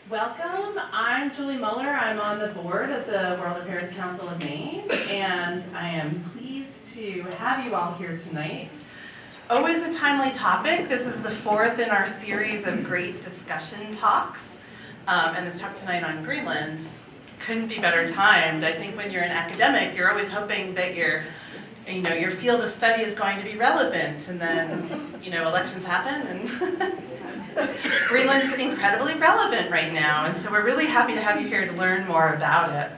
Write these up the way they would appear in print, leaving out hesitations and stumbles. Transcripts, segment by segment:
Welcome, I'm Julie Muller. I'm on the board of the World Affairs Council of Maine, and I am pleased to have you all here tonight. Always a timely topic. This is the fourth in our series of great discussion talks, and this talk tonight on Greenland couldn't be better timed. I think when you're an academic, you're always hoping that your field of study is going to be relevant, and then, elections happen, and Greenland's incredibly relevant right now, and so we're really happy to have you here to learn more about it.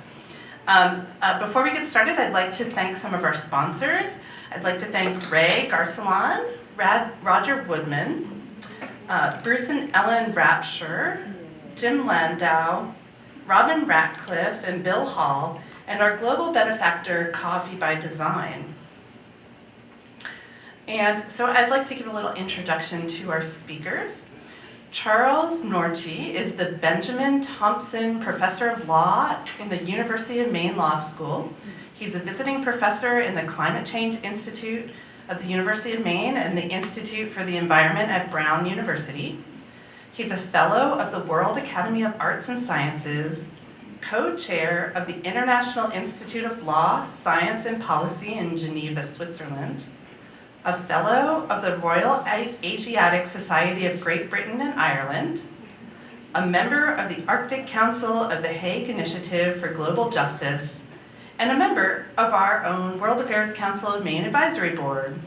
Before we get started, I'd like to thank some of our sponsors. I'd like to thank Ray Garcelon, Roger Woodman, Bruce and Ellen Rapture, Jim Landau, Robin Ratcliffe, and Bill Hall, and our global benefactor, Coffee by Design. And so I'd like to give a little introduction to our speakers. Charles Norchi is the Benjamin Thompson Professor of Law in the University of Maine Law School. He's a visiting professor in the Climate Change Institute of the University of Maine and the Institute for the Environment at Brown University. He's a fellow of the World Academy of Arts and Sciences, co-chair of the International Institute of Law, Science and Policy in Geneva, Switzerland, a fellow of the Royal Asiatic Society of Great Britain and Ireland, a member of the Arctic Council of the Hague Initiative for Global Justice, and a member of our own World Affairs Council of Maine Advisory Board.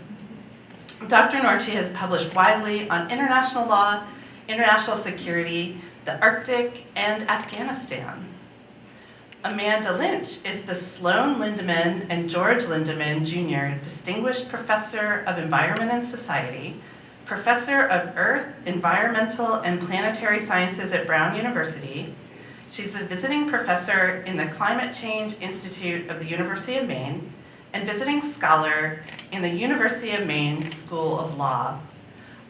Dr. Norchi has published widely on international law, international security, the Arctic, and Afghanistan. Amanda Lynch is the Sloan Lindeman and George Lindeman Jr. Distinguished Professor of Environment and Society, Professor of Earth, Environmental, and Planetary Sciences at Brown University. She's the visiting professor in the Climate Change Institute of the University of Maine and visiting scholar in the University of Maine School of Law.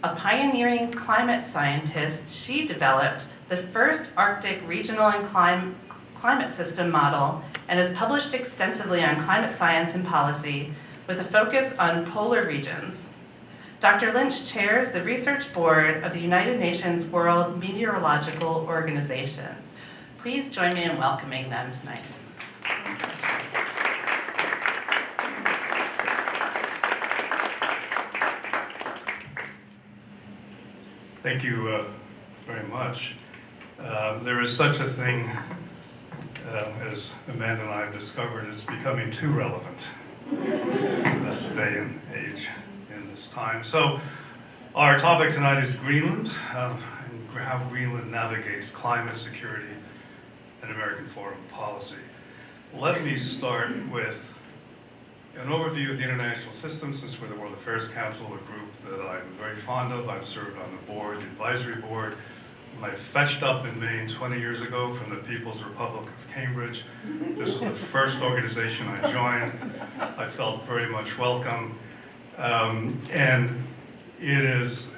A pioneering climate scientist, she developed the first Arctic regional and climate system model and has published extensively on climate science and policy with a focus on polar regions. Dr. Lynch chairs the research board of the United Nations World Meteorological Organization. Please join me in welcoming them tonight. Thank you very much. There is such a thing as Amanda and I have discovered, is becoming too relevant in this day and age, in this time. So our topic tonight is Greenland, and how Greenland navigates climate security and American foreign policy. Let me start with an overview of the international system, since we're the World Affairs Council, a group that I'm very fond of. I've served on the board, the advisory board. I fetched up in Maine 20 years ago from the People's Republic of Cambridge. This was the first organization I joined. I felt very much welcome. And it is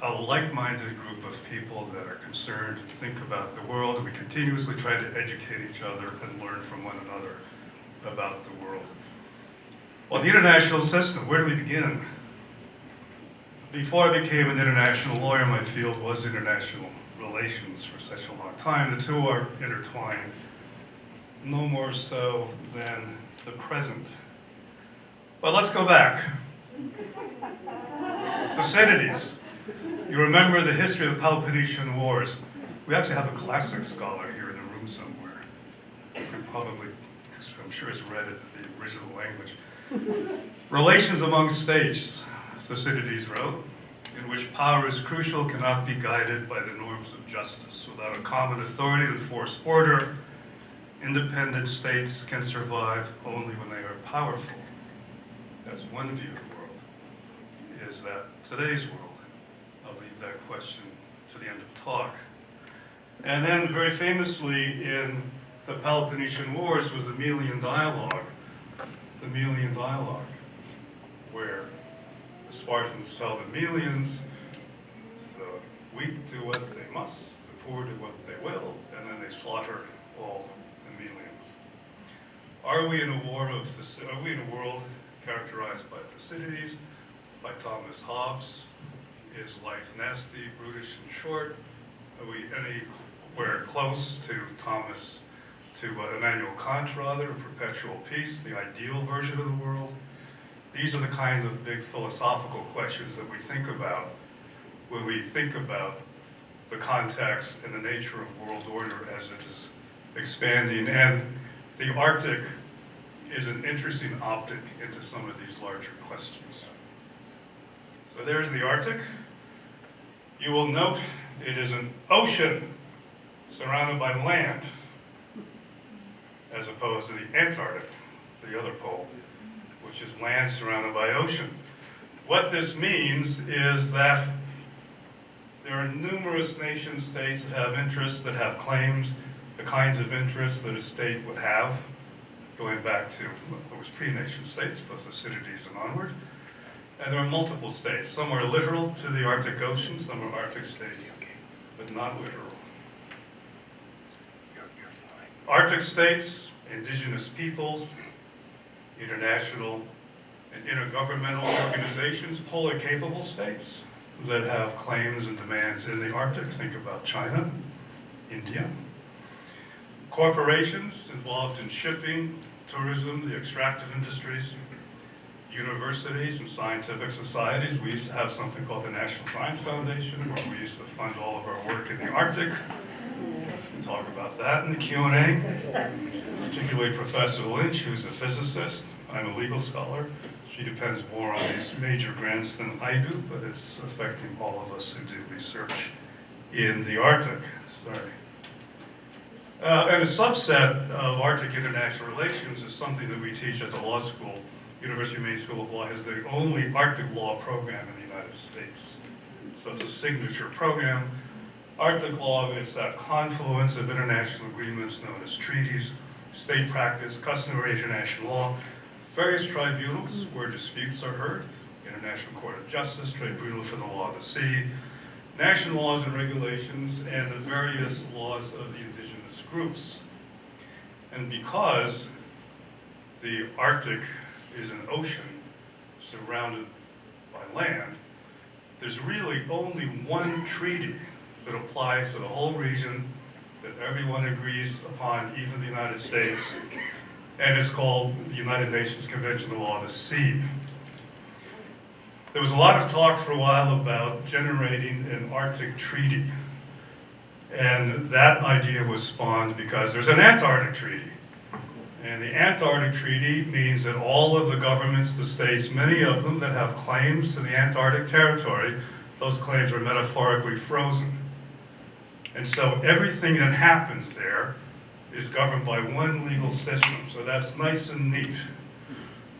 a like-minded group of people that are concerned and think about the world. We continuously try to educate each other and learn from one another about the world. Well, the international system, where do we begin? Before I became an international lawyer, my field was international relations for such a long time. The two are intertwined, no more so than the present. But let's go back. Thucydides. You remember the history of the Peloponnesian Wars. We actually have a classic scholar here in the room somewhere. You could probably, I'm sure has read it in the original language. Relations among states, Thucydides wrote, in which power is crucial, cannot be guided by the norms of justice. Without a common authority to enforce order, independent states can survive only when they are powerful. That's one view of the world. Is that today's world? I'll leave that question to the end of the talk. And then very famously in the Peloponnesian Wars was the Melian Dialogue. The Melian Dialogue, where the Spartans tell the Melians, the weak do what they must, the poor do what they will, and then they slaughter all the Melians. Are we in a world characterized by Thucydides, by Thomas Hobbes? Is life nasty, brutish, and short? Are we anywhere close to Immanuel Kant, rather, perpetual peace, the ideal version of the world. These are the kind of big philosophical questions that we think about when we think about the context and the nature of world order as it is expanding. And the Arctic is an interesting optic into some of these larger questions. So there's the Arctic. You will note it is an ocean surrounded by land, as opposed to the Antarctic, the other pole, which is land surrounded by ocean. What this means is that there are numerous nation states that have interests, that have claims, the kinds of interests that a state would have, going back to what was pre-nation states, plus the Thucydides and onward. And there are multiple states. Some are literal to the Arctic Ocean, some are Arctic states, but not literal. Arctic states, indigenous peoples, international and intergovernmental organizations, polar capable states that have claims and demands in the Arctic. Think about China, India. Corporations involved in shipping, tourism, the extractive industries, universities and scientific societies. We used to have something called the National Science Foundation, where we used to fund all of our work in the Arctic. We'll talk about that in the Q&A. Particularly Professor Lynch, who's a physicist. I'm a legal scholar. She depends more on these major grants than I do, but it's affecting all of us who do research in the Arctic. Sorry. And a subset of Arctic international relations is something that we teach at the law school. University of Maine School of Law has the only Arctic law program in the United States. So it's a signature program. Arctic law is that confluence of international agreements known as treaties, state practice, customary international law, various tribunals where disputes are heard, International Court of Justice, Tribunal for the Law of the Sea, national laws and regulations, and the various laws of the indigenous groups. And because the Arctic is an ocean surrounded by land, there's really only one treaty that applies to the whole region that everyone agrees upon, even the United States, and it's called the United Nations Convention on the Law of the Sea. There was a lot of talk for a while about generating an Arctic treaty, and that idea was spawned because there's an Antarctic treaty. And the Antarctic Treaty means that all of the governments, the states, many of them that have claims to the Antarctic territory, those claims are metaphorically frozen. And so everything that happens there is governed by one legal system, so that's nice and neat.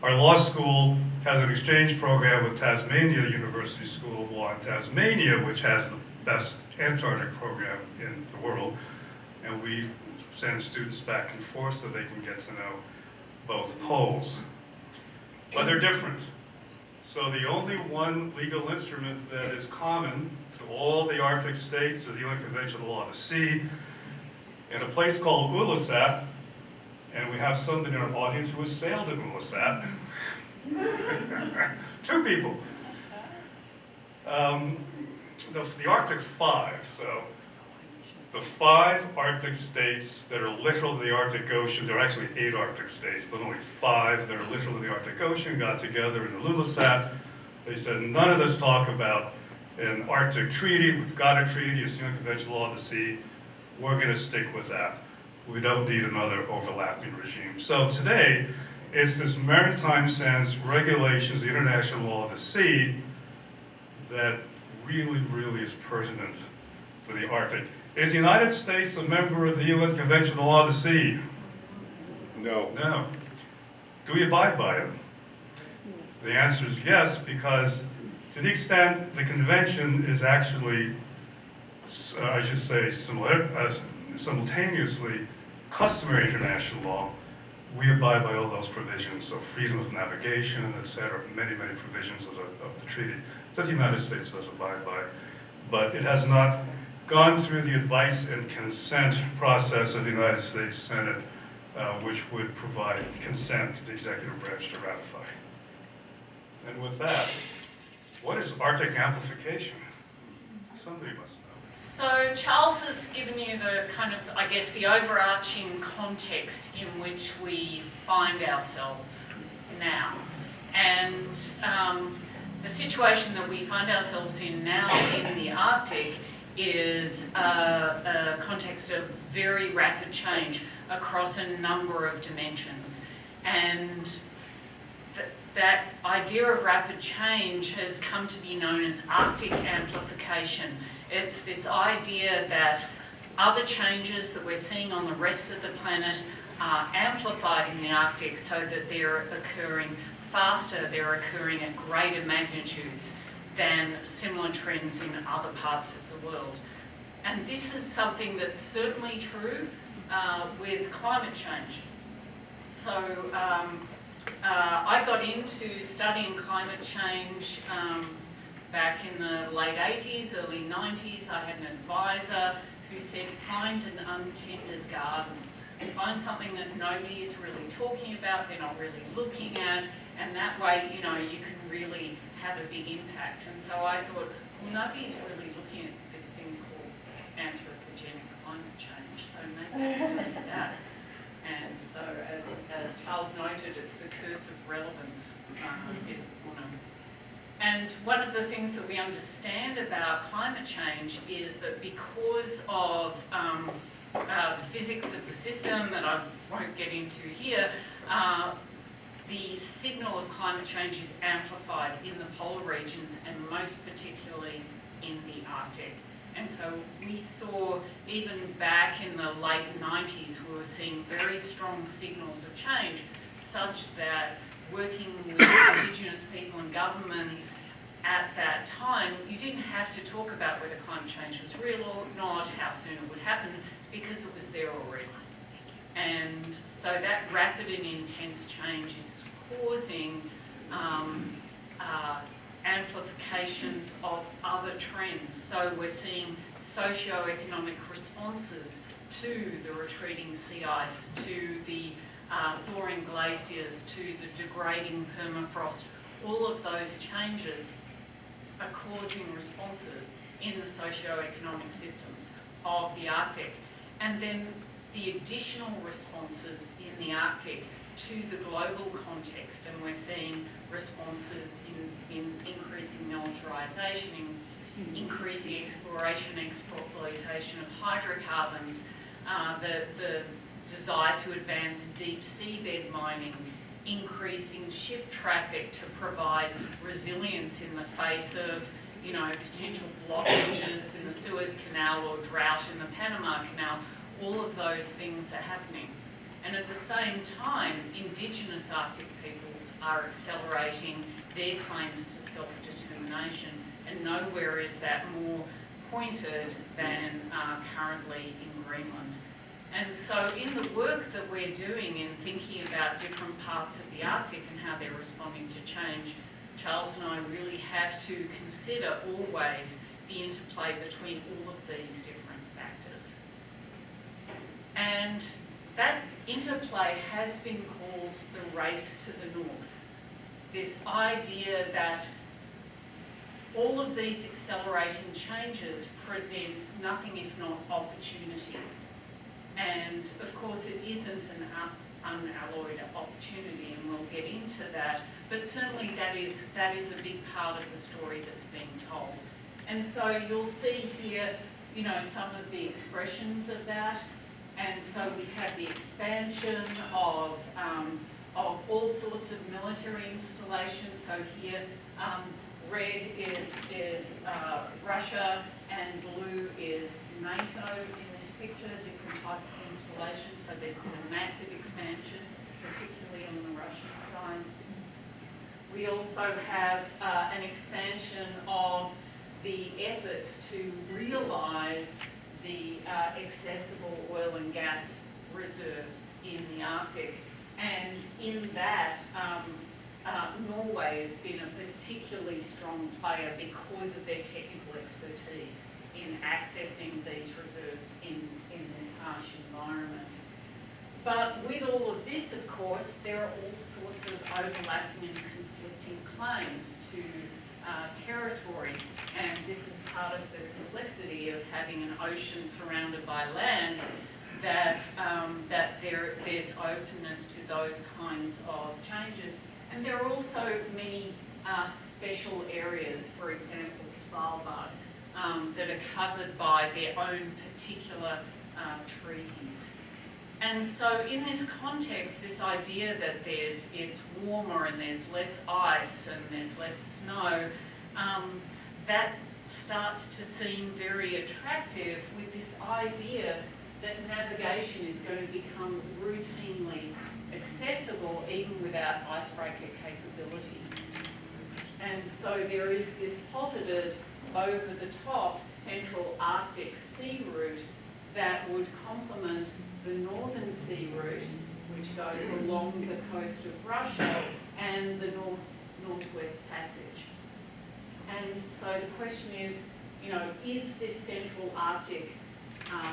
Our law school has an exchange program with Tasmania University School of Law in Tasmania, which has the best Antarctic program in the world, and we send students back and forth so they can get to know both poles. But they're different. So the only one legal instrument that is common to all the Arctic states is the UN Convention on the Law of the Sea, in a place called Ulasat, and we have somebody in our audience who has sailed at Ulasat. 2 people. The Arctic 5, so the 5 Arctic states that are literal to the Arctic Ocean, there are actually 8 Arctic states, but only 5 that are literal to the Arctic Ocean got together in the Ulasat. They said, none of this talk about an Arctic treaty. We've got a treaty, it's the UN Convention on the Law of the Sea. We're going to stick with that. We don't need another overlapping regime. So today, it's this maritime sense, regulations, the international law of the sea, that really, really is pertinent to the Arctic. Is the United States a member of the UN Convention on the Law of the Sea? No. No. Do we abide by it? The answer is yes, because to the extent the convention is actually, I should say, simultaneously customary international law, we abide by all those provisions, so freedom of navigation, etc., many, many provisions of the treaty that the United States does abide by. But it has not gone through the advice and consent process of the United States Senate, which would provide consent to the executive branch to ratify. And with that, what is Arctic amplification? Somebody must know. So Charles has given you the kind of, I guess, the overarching context in which we find ourselves now. And the situation that we find ourselves in now in the Arctic is a context of very rapid change across a number of dimensions. And that idea of rapid change has come to be known as Arctic amplification. It's this idea that other changes that we're seeing on the rest of the planet are amplified in the Arctic so that they're occurring faster, they're occurring at greater magnitudes than similar trends in other parts of the world. And this is something that's certainly true with climate change. So I got into studying climate change back in the late 80s, early 90s. I had an advisor who said, find an untended garden. Find something that nobody is really talking about, they're not really looking at, and that way, you know, you can really have a big impact. And so I thought, well, nobody's really looking at this thing called anthropogenic climate change, so maybe it's going to be that. And so, as Charles noted, it's the curse of relevance is upon us. And one of the things that we understand about climate change is that because of the physics of the system that I won't get into here, the signal of climate change is amplified in the polar regions and most particularly in the Arctic. And so we saw, even back in the late 90s, we were seeing very strong signals of change, such that working with Indigenous people and governments at that time, you didn't have to talk about whether climate change was real or not, how soon it would happen, because it was there already. And so that rapid and intense change is causing amplifications of other trends. So we're seeing socio-economic responses to the retreating sea ice, to the thawing glaciers, to the degrading permafrost. All of those changes are causing responses in the socio-economic systems of the Arctic. And then the additional responses in the Arctic to the global context, and we're seeing responses in increasing militarisation, in increasing exploration, exploitation of hydrocarbons, the desire to advance deep seabed mining, increasing ship traffic to provide resilience in the face of, you know, potential blockages in the Suez Canal or drought in the Panama Canal. All of those things are happening. And at the same time, Indigenous Arctic peoples are accelerating their claims to self-determination, and nowhere is that more pointed than currently in Greenland. And so in the work that we're doing in thinking about different parts of the Arctic and how they're responding to change, Charles and I really have to consider always the interplay between all of these different factors. And that interplay has been called the race to the north. This idea that all of these accelerating changes presents nothing if not opportunity. And of course it isn't an unalloyed opportunity, and we'll get into that, but certainly that is a big part of the story that's being told. And so you'll see here, you know, some of the expressions of that. And so we have the expansion of all sorts of military installations. So here, red is Russia and blue is NATO in this picture, different types of installations. So there's been a massive expansion, particularly on the Russian side. We also have an expansion of the efforts to realise the accessible oil and gas reserves in the Arctic. And in that, Norway has been a particularly strong player because of their technical expertise in accessing these reserves in this harsh environment. But with all of this, of course, there are all sorts of overlapping and conflicting claims to territory, and this is part of the complexity of having an ocean surrounded by land there's openness to those kinds of changes. And there are also many special areas, for example, Svalbard, that are covered by their own particular treaties. And so in this context, this idea that it's warmer and there's less ice and there's less snow, that starts to seem very attractive with this idea that navigation is going to become routinely accessible even without icebreaker capability. And so there is this posited over-the-top central Arctic sea route that would complement the northern sea route, which goes along the coast of Russia, and the Northwest Passage. And so the question is, you know, is this central Arctic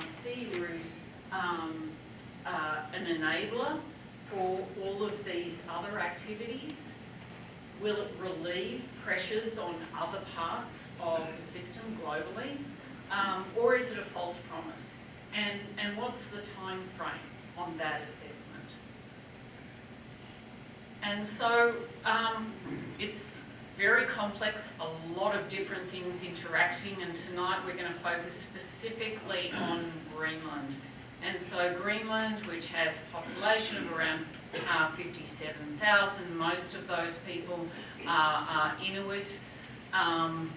sea route an enabler for all of these other activities? Will it relieve pressures on other parts of the system globally? Or is it a false promise? And what's the time frame on that assessment? And so it's very complex, a lot of different things interacting, and tonight we're going to focus specifically on Greenland. And so Greenland, which has a population of around 57,000, most of those people are Inuit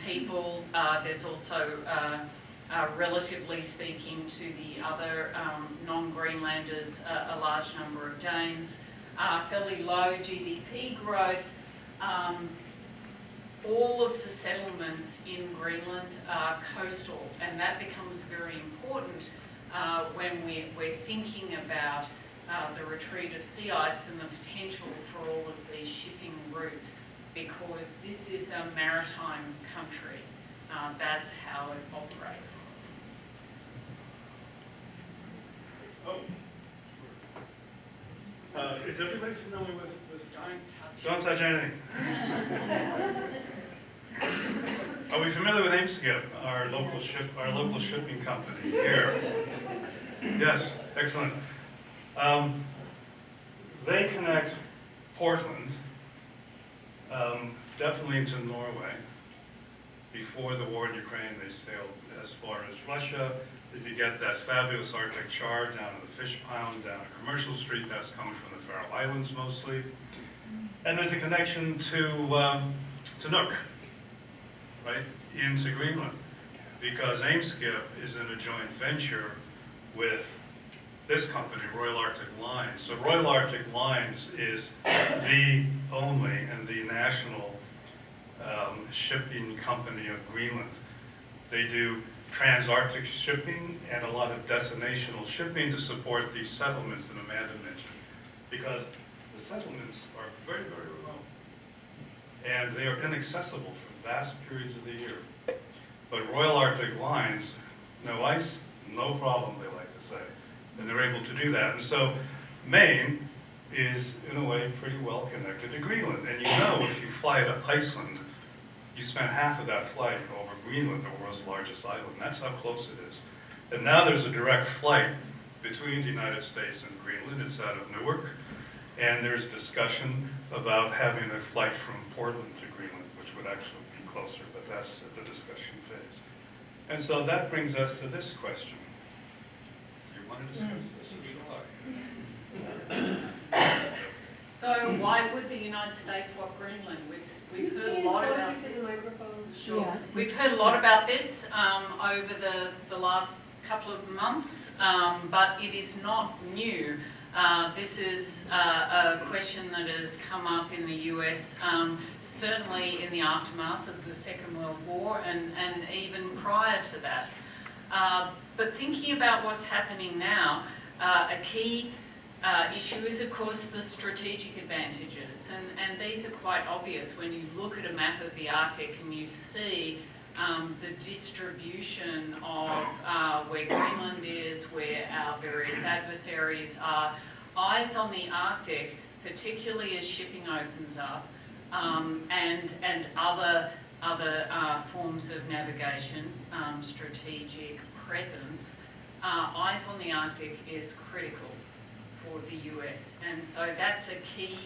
people. There's also, relatively speaking to the other non-Greenlanders, a large number of Danes. Fairly low GDP growth. All of the settlements in Greenland are coastal, and that becomes very important when we're thinking about the retreat of sea ice and the potential for all of these shipping routes, because this is a maritime country. That's how it operates. Is everybody familiar with Don't touch. Don't touch anything. Are we familiar with Ameskip, our local shipping company here? Yes, excellent. They connect Portland, definitely into Norway. Before the war in Ukraine, they sailed as far as Russia. If you get that fabulous Arctic char down to the fish pound, down to Commercial Street, that's coming from the Faroe Islands mostly. And there's a connection to Nuuk, right, into Greenland, because Ameskip is in a joint venture with this company, Royal Arctic Lines. So Royal Arctic Lines is the only and the national shipping company of Greenland. They do trans-Arctic shipping and a lot of destinational shipping to support these settlements that Amanda mentioned, because the settlements are very, very remote, and they are inaccessible for vast periods of the year. But Royal Arctic Lines, no ice, no problem, they like to say, and they're able to do that. And so Maine is, in a way, pretty well connected to Greenland. And you know, if you fly to Iceland, you spend half of that flight over Greenland, the world's largest island. That's how close it is. And now there's a direct flight between the United States and Greenland. It's out of Newark. And there's discussion about having a flight from Portland to Greenland, which would actually be closer, but that's at the discussion phase. And so that brings us to this question. You want to discuss this, or shall I? So why would the United States want Greenland? We've heard a lot about this. Sure. Yeah. We've heard a lot about this over the last couple of months, but it is not new. This is a question that has come up in the US, certainly in the aftermath of the Second World War and even prior to that. But thinking about what's happening now, a key issue is, of course, the strategic advantages. And these are quite obvious when you look at a map of the Arctic and you see the distribution of where Greenland is, where our various adversaries are. Eyes on the Arctic, particularly as shipping opens up, and other forms of navigation, strategic presence, eyes on the Arctic is critical for the US. And so that's a key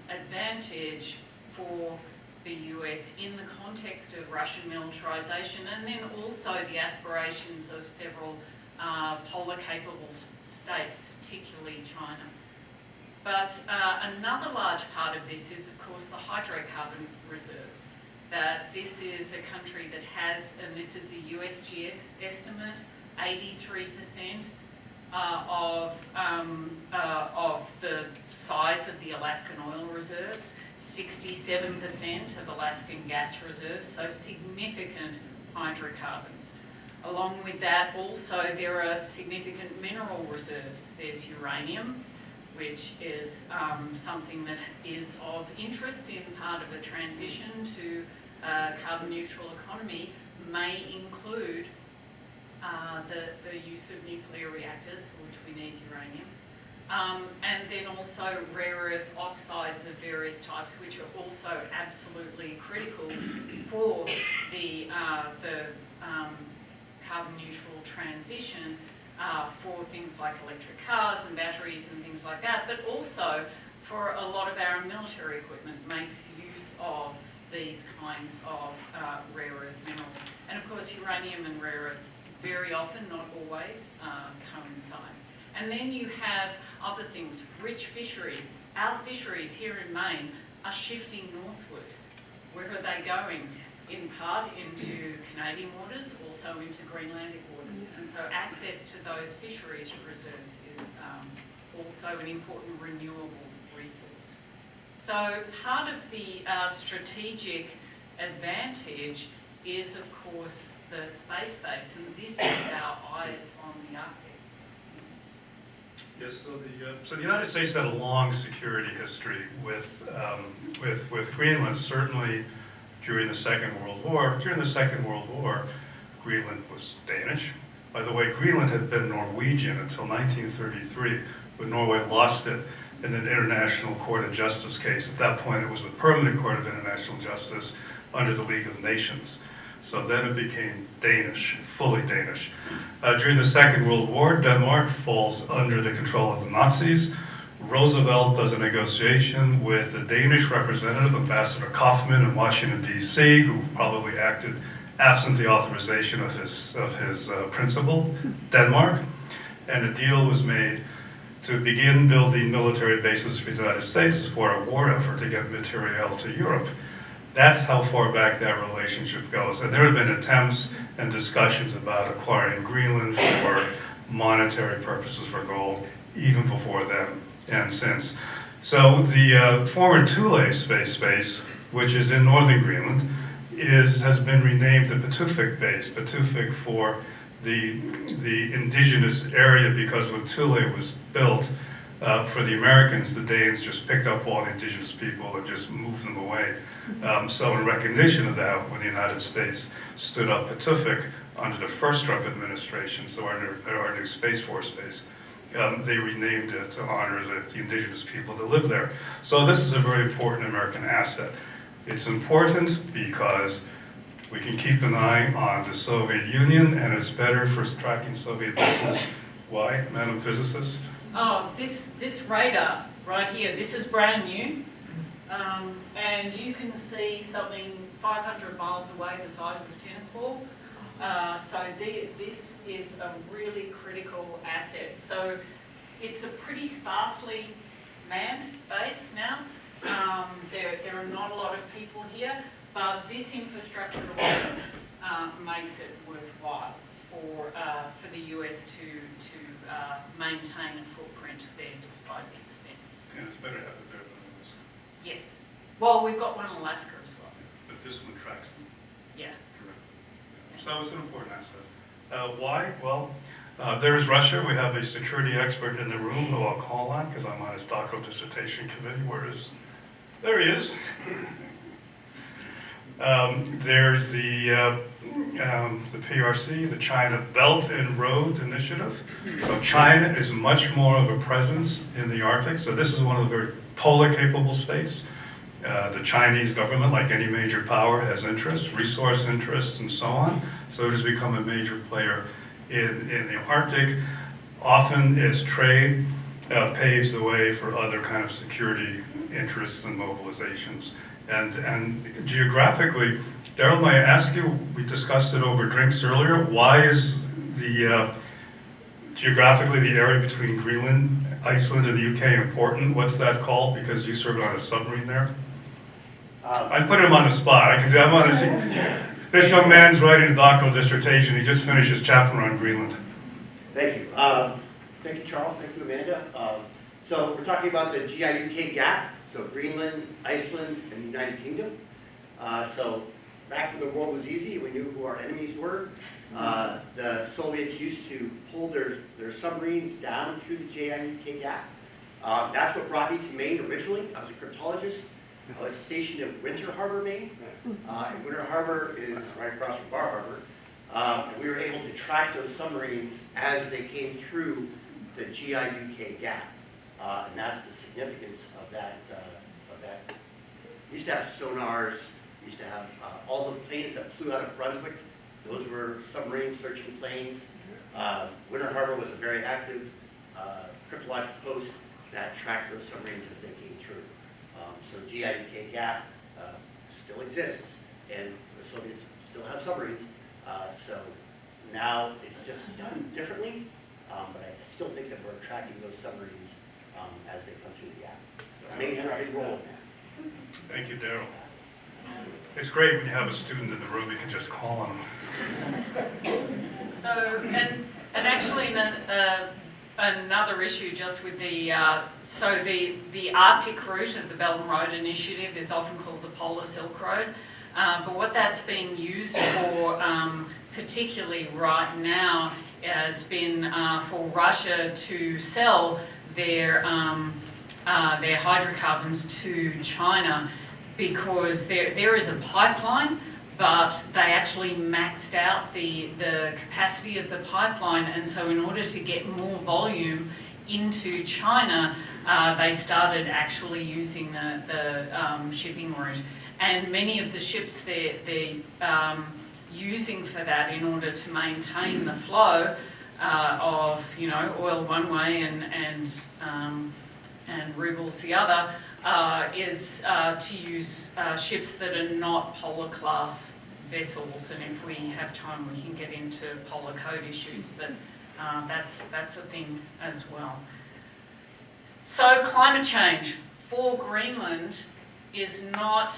advantage for the US in the context of Russian militarization, and then also the aspirations of several polar capable states, particularly China. But another large part of this is, of course, the hydrocarbon reserves. That this is a country that has, and this is a USGS estimate, 83% of the size of the Alaskan oil reserves, 67% of Alaskan gas reserves, so significant hydrocarbons. Along with that, also there are significant mineral reserves. There's uranium, which is something that is of interest in part of a transition to a carbon neutral economy, may include the use of nuclear reactors, for which we need uranium. And then also rare earth oxides of various types, which are also absolutely critical for the carbon neutral transition for things like electric cars and batteries and things like that, but also for a lot of our military equipment makes use of these kinds of rare earth minerals. And of course uranium and rare earth very often, not always, coincide. And then you have other things, rich fisheries. Our fisheries here in Maine are shifting northward. Where are they going? In part into Canadian waters, also into Greenlandic waters. And so access to those fisheries reserves is also an important renewable resource. So part of the strategic advantage is, of course, the space base, and this is our eyes on the Arctic. Yes, so the United States had a long security history with Greenland, certainly during the Second World War. During the Second World War, Greenland was Danish. By the way, Greenland had been Norwegian until 1933, when Norway lost it in an International Court of Justice case. At that point, it was the Permanent Court of International Justice under the League of Nations. So then it became Danish, fully Danish. During the Second World War, Denmark falls under the control of the Nazis. Roosevelt does a negotiation with the Danish representative, Ambassador Kaufman in Washington, D.C., who probably acted absent the authorization of his principal, Denmark. And a deal was made to begin building military bases for the United States as part of a war effort to get materiel to Europe. That's how far back that relationship goes. And there have been attempts and discussions about acquiring Greenland for monetary purposes for gold, even before then and since. So the former Thule space base, which is in northern Greenland, has been renamed the Patuxent base, Patuxent for the indigenous area, because when Thule was built for the Americans, the Danes just picked up all the indigenous people and just moved them away. So in recognition of that, when the United States stood up Patuxent under the first Trump administration, so our new Space Force base, they renamed it to honor the indigenous people that live there. So this is a very important American asset. It's important because we can keep an eye on the Soviet Union, and it's better for tracking Soviet business. Why, Madam Physicist? Oh, this radar right here, this is brand new. And you can see something 500 miles away the size of a tennis ball. So this is a really critical asset. So it's a pretty sparsely manned base now. There are not a lot of people here, but this infrastructure makes it worthwhile for the US to maintain a footprint there despite the expense. And it's better to have it there than this. Yes. Well, we've got one in Alaska as well. But this one tracks them. Yeah. So it's an important asset. Why? Well, there's Russia. We have a security expert in the room who I'll call on because I'm on his doctoral dissertation committee. There he is. There's the PRC, the China Belt and Road Initiative. So China is much more of a presence in the Arctic. So this is one of the very polar capable states. The Chinese government, like any major power, has interests, resource interests, and so on. So it has become a major player in the Arctic. Often it's trade, paves the way for other kind of security interests and mobilizations. And geographically, Daryl, may I ask you, we discussed it over drinks earlier, why is the geographically the area between Greenland, Iceland, and the UK important? What's that called? Because you served on a submarine there? I put him on the spot. I'm on this young man's writing a doctoral dissertation. He just finished his chapter on Greenland. Thank you. Thank you, Charles. Thank you, Amanda. So we're talking about the GI-UK gap. So Greenland, Iceland, and the United Kingdom. So back when the world was easy, we knew who our enemies were. The Soviets used to pull their submarines down through the GI-UK gap. That's what brought me to Maine originally. I was a cryptologist. I was stationed at Winter Harbor, Maine. And Winter Harbor is right across from Bar Harbor. And we were able to track those submarines as they came through the GI-UK gap. And that's the significance of that. We used to have sonars. We used to have all the planes that flew out of Brunswick. Those were submarine searching planes. Winter Harbor was a very active cryptological post that tracked those submarines as they came through. So GI-UK gap still exists, and the Soviets still have submarines. So now it's just done differently, but I still think that we're tracking those submarines as they come through the gap. So Maine has a big role in that. Thank you, Daryl. It's great when you have a student in the room, you can just call on them. So, and actually another issue just with the, so the Arctic route of the Belt and Road Initiative is often called the Polar Silk Road. But what that's being used for, particularly right now, has been for Russia to sell their hydrocarbons to China, because there is a pipeline, but they actually maxed out the capacity of the pipeline, and so in order to get more volume into China, they started actually using the shipping route. And many of the ships they're using for that in order to maintain the flow of, you know, oil one way and rubles the other, is to use ships that are not polar class vessels, and if we have time we can get into polar code issues, but that's a thing as well. So climate change for Greenland is not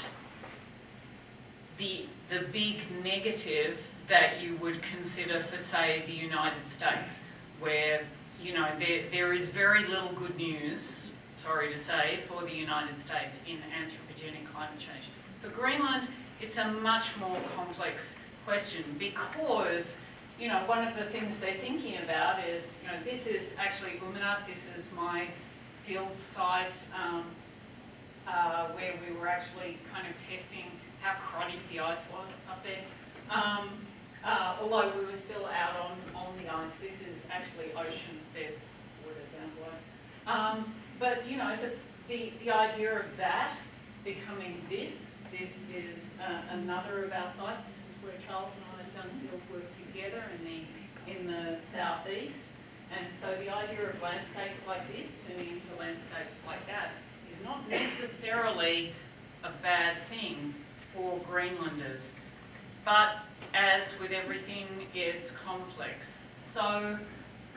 the big negative that you would consider for, say, the United States, where, you know, there is very little good news, sorry to say, for the United States in anthropogenic climate change. For Greenland, it's a much more complex question, because, you know, one of the things they're thinking about is, you know, this is actually Uminut, this is my field site where we were actually kind of testing how cruddy the ice was up there. Although we were still out on the ice, this is actually ocean, there's water down below. But, you know, the idea of that becoming this is another of our sites. This is where Charles and I have done field work together in the southeast. And so the idea of landscapes like this turning into landscapes like that is not necessarily a bad thing for Greenlanders. But as with everything, it's complex. So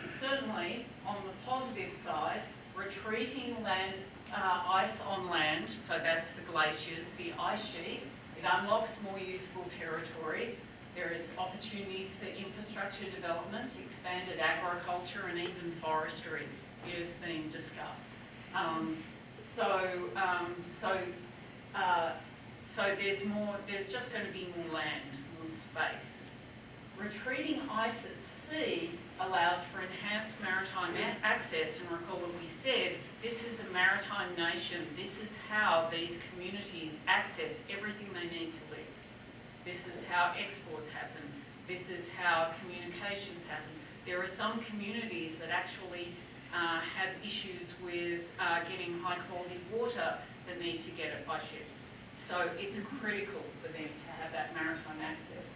certainly on the positive side, retreating ice on land, so that's the glaciers, the ice sheet, it unlocks more usable territory. There is opportunities for infrastructure development, expanded agriculture, and even forestry is being discussed. So there's just going to be more land, more space. Retreating ice at sea allows for enhanced maritime access, and recall that we said this is a maritime nation. This is how these communities access everything they need to live. This is how exports happen. This is how communications happen. There are some communities that actually have issues with getting high quality water that need to get it by ship. So it's critical for them to have that maritime access.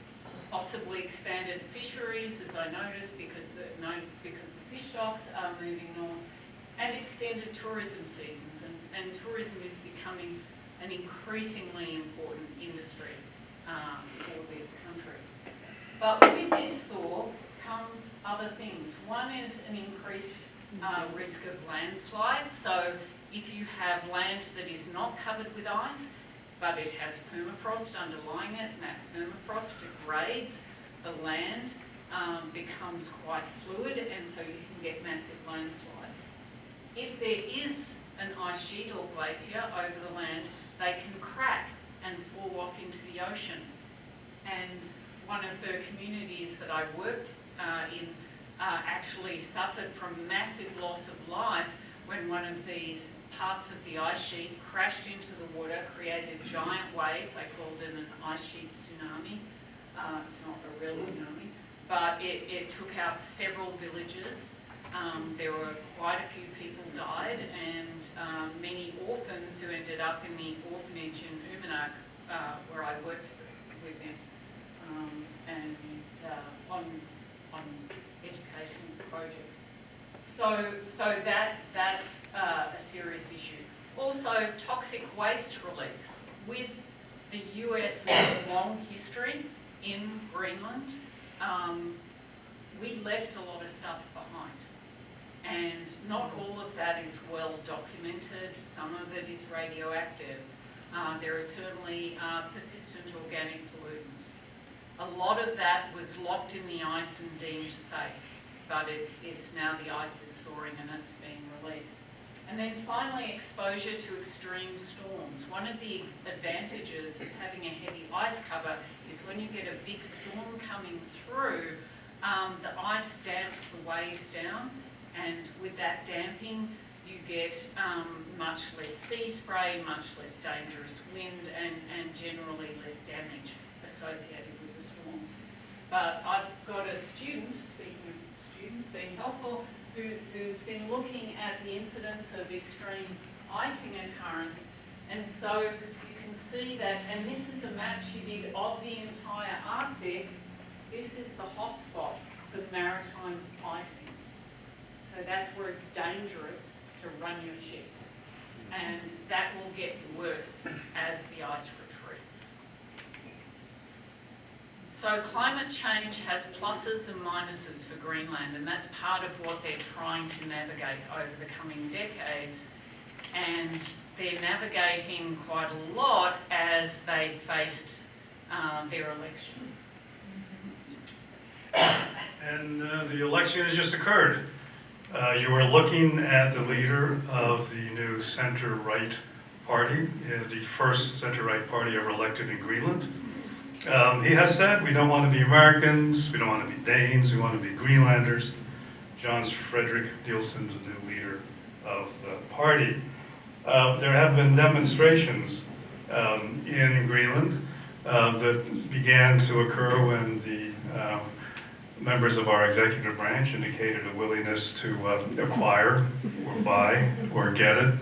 Possibly expanded fisheries, as I noticed, because the fish stocks are moving north, and extended tourism seasons, and tourism is becoming an increasingly important industry for this country. But with this thaw comes other things. One is an increased risk of landslides. So if you have land that is not covered with ice, but it has permafrost underlying it, and that permafrost degrades the land, becomes quite fluid, and so you can get massive landslides. If there is an ice sheet or glacier over the land, they can crack and fall off into the ocean. And one of the communities that I worked in actually suffered from massive loss of life when one of these parts of the ice sheet crashed into the water, created a giant wave. They called it an ice sheet tsunami. It's not a real tsunami, but it took out several villages. There were quite a few people died, and many orphans who ended up in the orphanage in Umanak, where I worked with them, and on education projects. So that's a serious issue. Also, toxic waste release. With the US's long history in Greenland, we left a lot of stuff behind. And not all of that is well documented. Some of it is radioactive. There are certainly persistent organic pollutants. A lot of that was locked in the ice and deemed safe, but it's now the ice is thawing and it's being released. And then finally, exposure to extreme storms. One of the advantages of having a heavy ice cover is when you get a big storm coming through, the ice damps the waves down, and with that damping, you get much less sea spray, much less dangerous wind, and generally less damage associated with the storms. But I've got a student, speaking of students being helpful, who's been looking at the incidence of extreme icing occurrence, and so you can see that, and this is a map she did of the entire Arctic. This is the hotspot for maritime icing. So that's where it's dangerous to run your ships, and that will get worse as the ice retreats. So climate change has pluses and minuses for Greenland, and that's part of what they're trying to navigate over the coming decades, and they're navigating quite a lot as they faced their election. And the election has just occurred. You are looking at the leader of the new center-right party, the first center-right party ever elected in Greenland. He has said, we don't want to be Americans, we don't want to be Danes, we want to be Greenlanders. Jens Fredrik Nielsen's the new leader of the party. There have been demonstrations in Greenland that began to occur when the members of our executive branch indicated a willingness to acquire or buy or get it.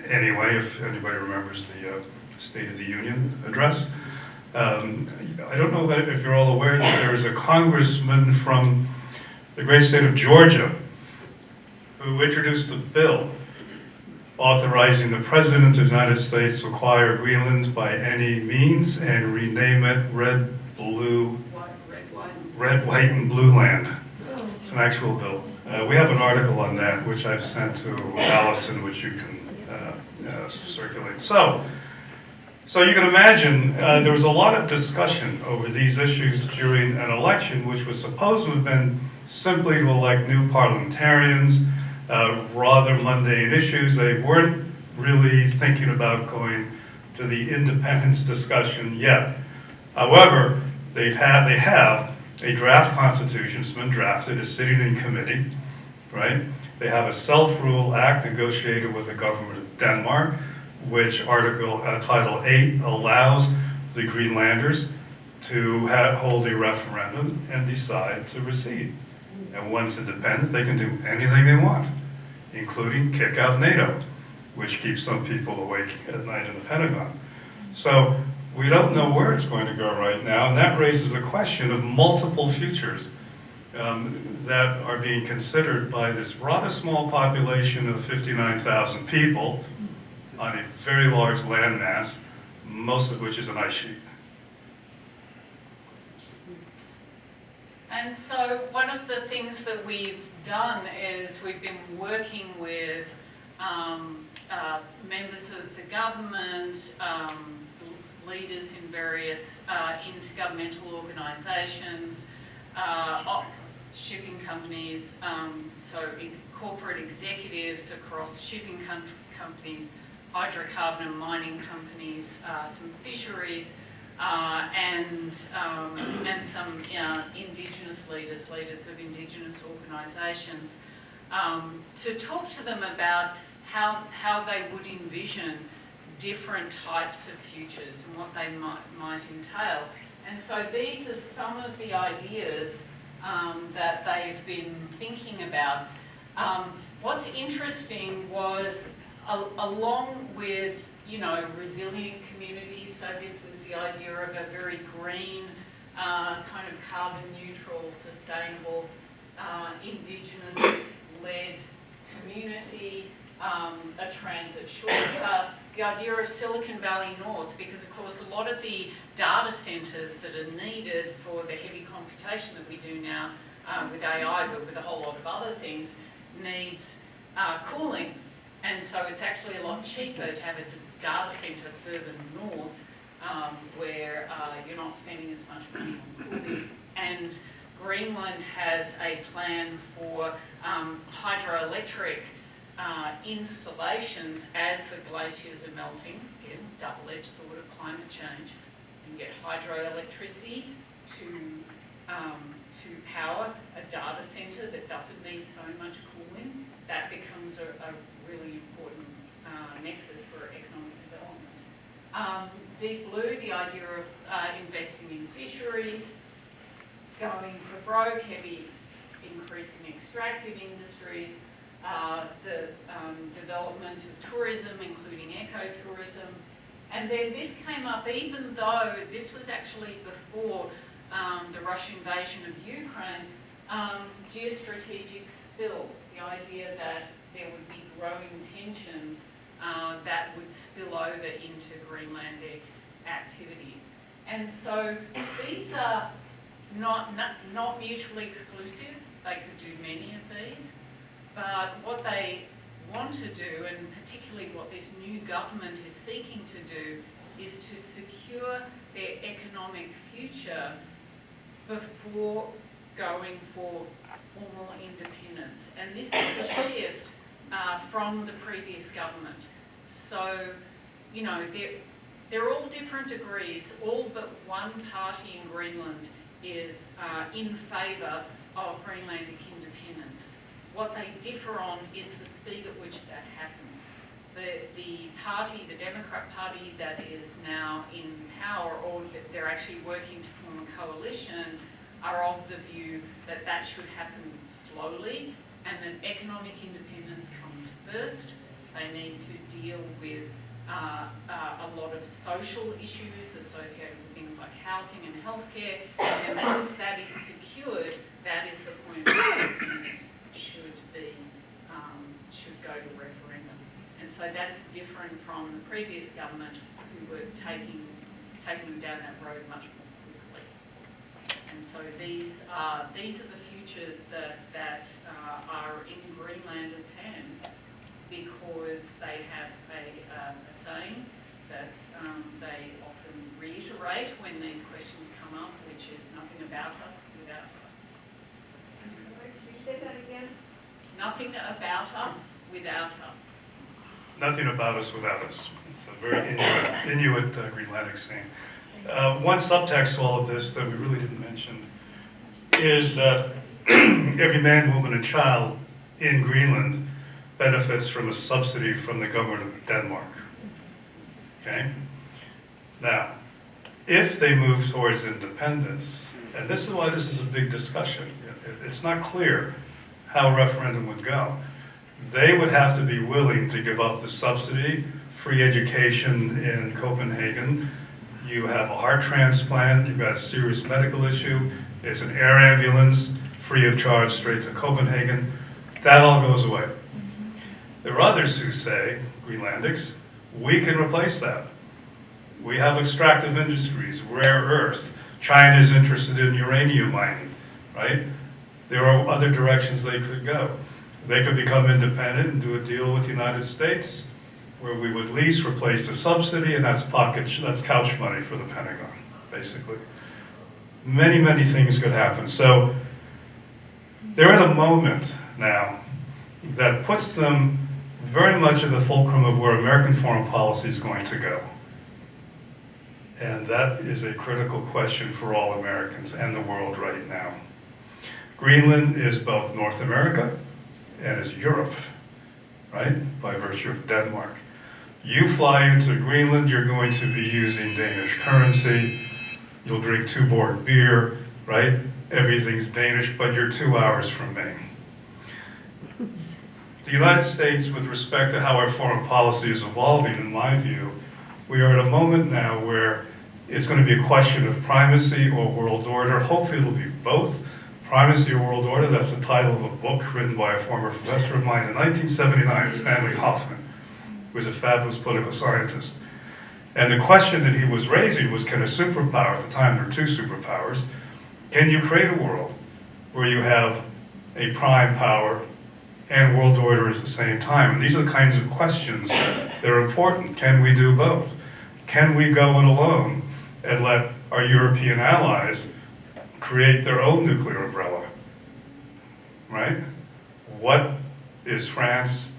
Anyway, if anybody remembers the State of the Union address. I don't know if you're all aware that there is a congressman from the great state of Georgia who introduced a bill authorizing the President of the United States to acquire Greenland by any means and rename it Red, White, and Blue Land. It's an actual bill. We have an article on that, which I've sent to Allison, which you can circulate. So you can imagine there was a lot of discussion over these issues during an election, which was supposed to have been simply to elect new parliamentarians, rather mundane issues. They weren't really thinking about going to the independence discussion yet. However, they have a draft constitution that's been drafted, is sitting in committee, right? They have a self-rule act negotiated with the government of Denmark, which Title 8 allows the Greenlanders to hold a referendum and decide to recede. And once independent, they can do anything they want, including kick out NATO, which keeps some people awake at night in the Pentagon. So we don't know where it's going to go right now, and that raises a question of multiple futures. that are being considered by this rather small population of 59,000 people on a very large landmass, most of which is an ice sheet. And so one of the things that we've done is we've been working with members of the government, leaders in various intergovernmental organisations, shipping companies, corporate executives across shipping companies, hydrocarbon and mining companies, some fisheries, and some Indigenous leaders of Indigenous organisations, to talk to them about how they would envision different types of futures and what they might entail. And so these are some of the ideas that they've been thinking about. What's interesting was, along with, resilient communities, so this was the idea of a very green, kind of carbon neutral, sustainable, Indigenous-led community, a transit shortcut, the idea of Silicon Valley North, because of course a lot of the data centres that are needed for the heavy computation that we do now with AI, but with a whole lot of other things, needs cooling. And so it's actually a lot cheaper to have a data centre further north, where you're not spending as much money on cooling. And Greenland has a plan for hydroelectric installations as the glaciers are melting. Again, double-edged sword of climate change. You can get hydroelectricity to power a data centre that doesn't need so much cooling. That becomes a really important nexus for economic development. Deep blue, the idea of investing in fisheries, going for broke, heavy increase in extractive industries, the development of tourism, including ecotourism. And then this came up, even though this was actually before the Russian invasion of Ukraine, geostrategic spill, the idea that there would be growing tensions that would spill over into Greenlandic activities. And so these are not mutually exclusive. They could do many of these. But what they want to do, and particularly what this new government is seeking to do, is to secure their economic future before going for formal independence. And this is a shift from the previous government. So, they're all different degrees. All but one party in Greenland is in favour of Greenlandic independence. What they differ on is the speed at which that happens. The party, the Democrat Party that is now in power, or they're actually working to form a coalition, are of the view that that should happen slowly and that economic independence comes first. They need to deal with a lot of social issues associated with things like housing and healthcare, and once that is secured, that is the point where independence should go to referendum. And so that's different from the previous government, who were taking them down that road much more quickly. And so these are the futures that are in Greenlanders' hands, because they have a saying that they often reiterate when these questions come up, which is nothing about us without us. Could you say that again? Nothing about us without us. Nothing about us without us. It's a very Inuit Greenlandic saying. One subtext to all of this that we really didn't mention is that every man, woman, and child in Greenland benefits from a subsidy from the government of Denmark. Okay? Now, if they move towards independence, and this is why this is a big discussion, it's not clear how a referendum would go. They would have to be willing to give up the subsidy, free education in Copenhagen. You have a heart transplant, you've got a serious medical issue, it's an air ambulance, free of charge straight to Copenhagen. That all goes away. There are others who say, Greenlandics, we can replace that. We have extractive industries, rare earth. China is interested in uranium mining, right? There are other directions they could go. They could become independent and do a deal with the United States where we would lease, replace the subsidy, and that's couch money for the Pentagon, basically. Many, many things could happen. So they're at a moment now that puts them very much in the fulcrum of where American foreign policy is going to go. And that is a critical question for all Americans and the world right now. Greenland is both North America and is Europe, right? By virtue of Denmark. You fly into Greenland, you're going to be using Danish currency. You'll drink Tuborg beer, right? Everything's Danish, but you're 2 hours from Maine. The United States, with respect to how our foreign policy is evolving, in my view, we are at a moment now where it's going to be a question of primacy or world order. Hopefully it'll be both. Primacy or World Order, that's the title of a book written by a former professor of mine in 1979, Stanley Hoffman, who was a fabulous political scientist. And the question that he was raising was, can a superpower, at the time there were two superpowers, can you create a world where you have a prime power and world order at the same time? And these are the kinds of questions that are important. Can we do both? Can we go it alone and let our European allies create their own nuclear umbrella, right? What is France,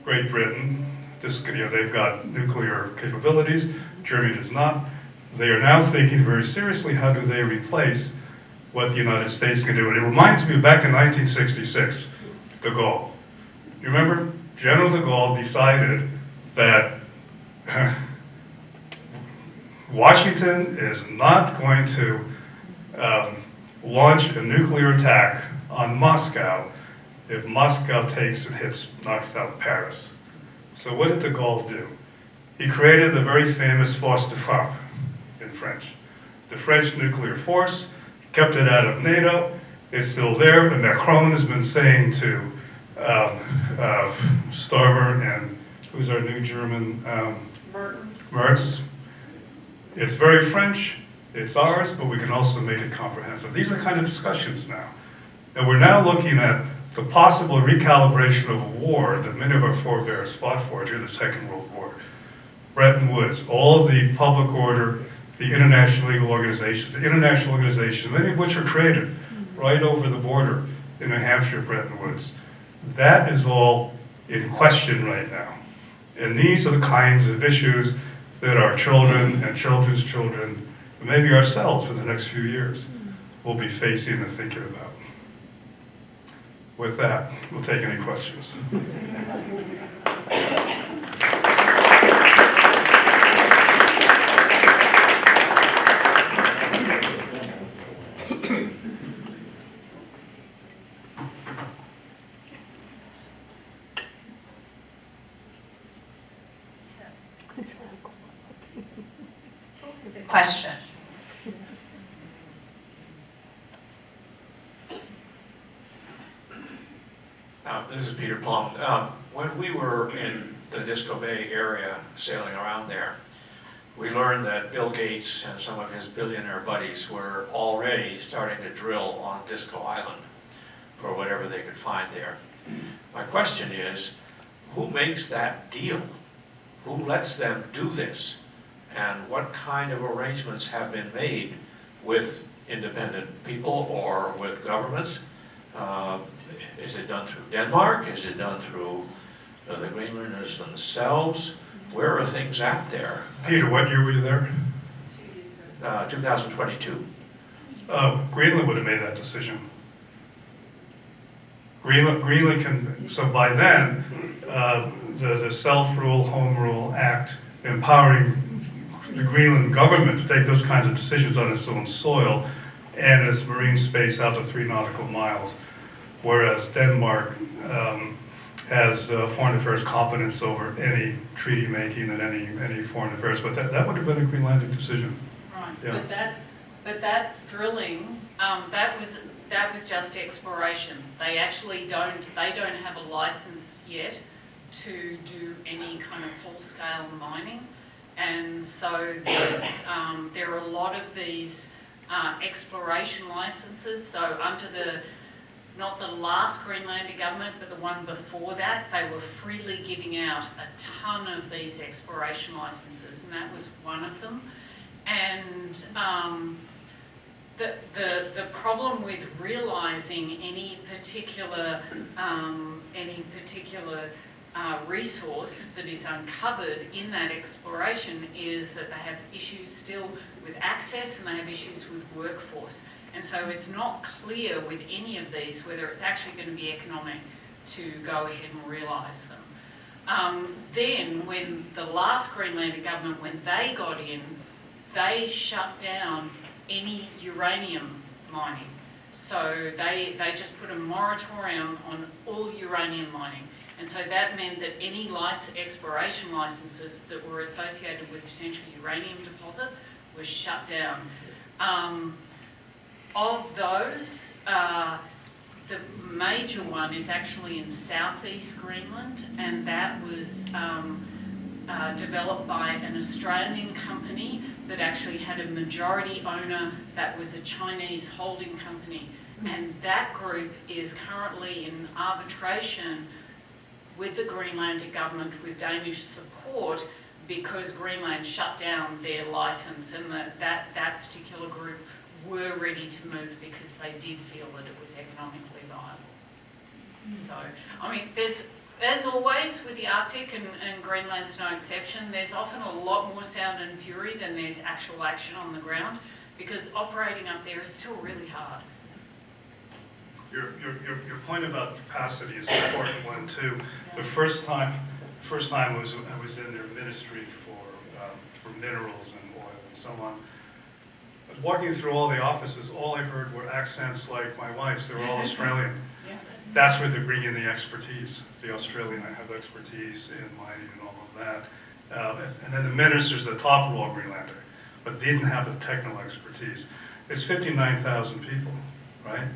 Great Britain? They've got nuclear capabilities. Germany does not. They are now thinking very seriously, how do they replace what the United States can do? And it reminds me of back in 1966, de Gaulle. You remember? General de Gaulle decided that Washington is not going to launch a nuclear attack on Moscow if Moscow takes and knocks out Paris. So what did de Gaulle do? He created the very famous Force de Frappe in French. The French nuclear force, kept it out of NATO, it's still there. And Macron has been saying to Starmer and who's our new German? Merz. It's very French. It's ours, but we can also make it comprehensive. These are the kind of discussions now. And we're now looking at the possible recalibration of a war that many of our forebears fought for during the Second World War. Bretton Woods, all the public order, the international legal organizations, many of which are created right over the border in New Hampshire, Bretton Woods. That is all in question right now. And these are the kinds of issues that our children and children's children, and maybe ourselves for the next few years, will be facing and thinking about. With that, we'll take any questions. Question. This is Peter Plum. When we were in the Disco Bay area sailing around there, we learned that Bill Gates and some of his billionaire buddies were already starting to drill on Disco Island for whatever they could find there. My question is, who makes that deal? Who lets them do this? And what kind of arrangements have been made with independent people or with governments? Is it done through Denmark? Is it done through the Greenlanders themselves? Where are things at there? Peter, what year were you there? 2022. Greenland would have made that decision. Greenland can, so by then, the Self-Rule, Home Rule Act empowering the Greenland government to take those kinds of decisions on its own soil and its marine space out to 3 nautical miles, whereas Denmark has foreign affairs competence over any treaty making and any foreign affairs, but that would have been a Greenlandic decision. Right, Yeah. but that drilling, that was that was just exploration. They actually don't have a license yet to do any kind of full-scale mining. And so there are a lot of these exploration licenses. So under not the last Greenlander government, but the one before that, they were freely giving out a ton of these exploration licenses, and that was one of them. And the problem with realising any particular resource that is uncovered in that exploration is that they have issues still with access and they have issues with workforce. And so it's not clear with any of these whether it's actually going to be economic to go ahead and realise them. Then when the last Greenlander government, when they got in, they shut down any uranium mining. So they just put a moratorium on all uranium mining. And so that meant that any exploration licenses that were associated with potential uranium deposits were shut down. Of those, the major one is actually in southeast Greenland, and that was developed by an Australian company that actually had a majority owner that was a Chinese holding company. And that group is currently in arbitration with the Greenlander government with Danish support because Greenland shut down their license, and that particular group were ready to move because they did feel that it was economically viable. So, I mean, as always with the Arctic, and Greenland's no exception, there's often a lot more sound and fury than there's actual action on the ground, because operating up there is still really hard. Your point about capacity is an important one too. The first time I was in their ministry for minerals and oil and so on. Walking through all the offices, all I heard were accents like my wife's. They were all Australian. Yeah. That's where they bring in the expertise. The Australian have expertise in mining and all of that. And then the ministers at the top were all Greenlander, but they didn't have the technical expertise. It's 59,000 people, right?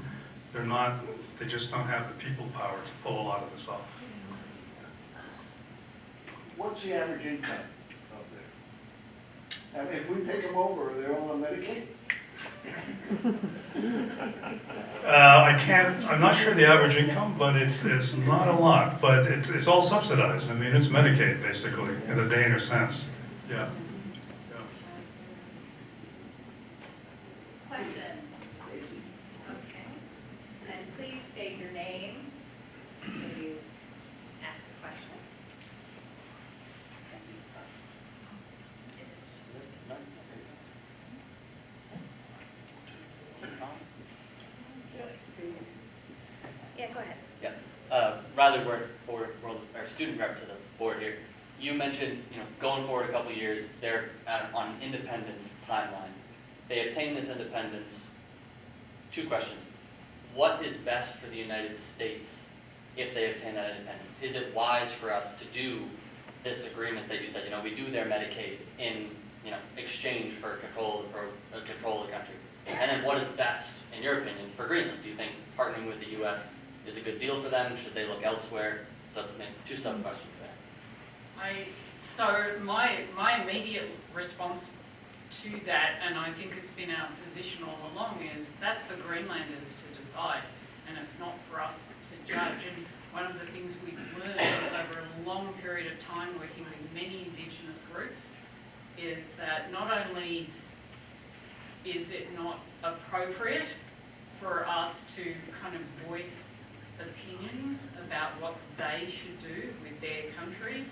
They just don't have the people power to pull a lot of this off. What's the average income up there? And if we take them over, are they all on Medicaid? I'm not sure the average income, but it's not a lot, but it's all subsidized. I mean, it's Medicaid, basically, in the Danish sense. Yeah. Questions? Okay. And please state your name when you ask a question. Yeah, go ahead. Riley Worth, our student rep to the board here. You mentioned, going forward a couple of years, they're on an independence timeline. They obtain this independence. 2 questions. What is best for the United States if they obtain that independence? Is it wise for us to do this agreement that you said, we do their Medicaid in, exchange for control of the country? And then what is best, in your opinion, for Greenland? Do you think partnering with the U.S. is a good deal for them? Should they look elsewhere? So maybe 2 sub-questions there. So my immediate response to that, and I think it's been our position all along, is that's for Greenlanders to decide, and it's not for us to judge. And one of the things we've learned over a long period of time working with many Indigenous groups is that not only is it not appropriate for us to kind of voice opinions about what they should do with their country,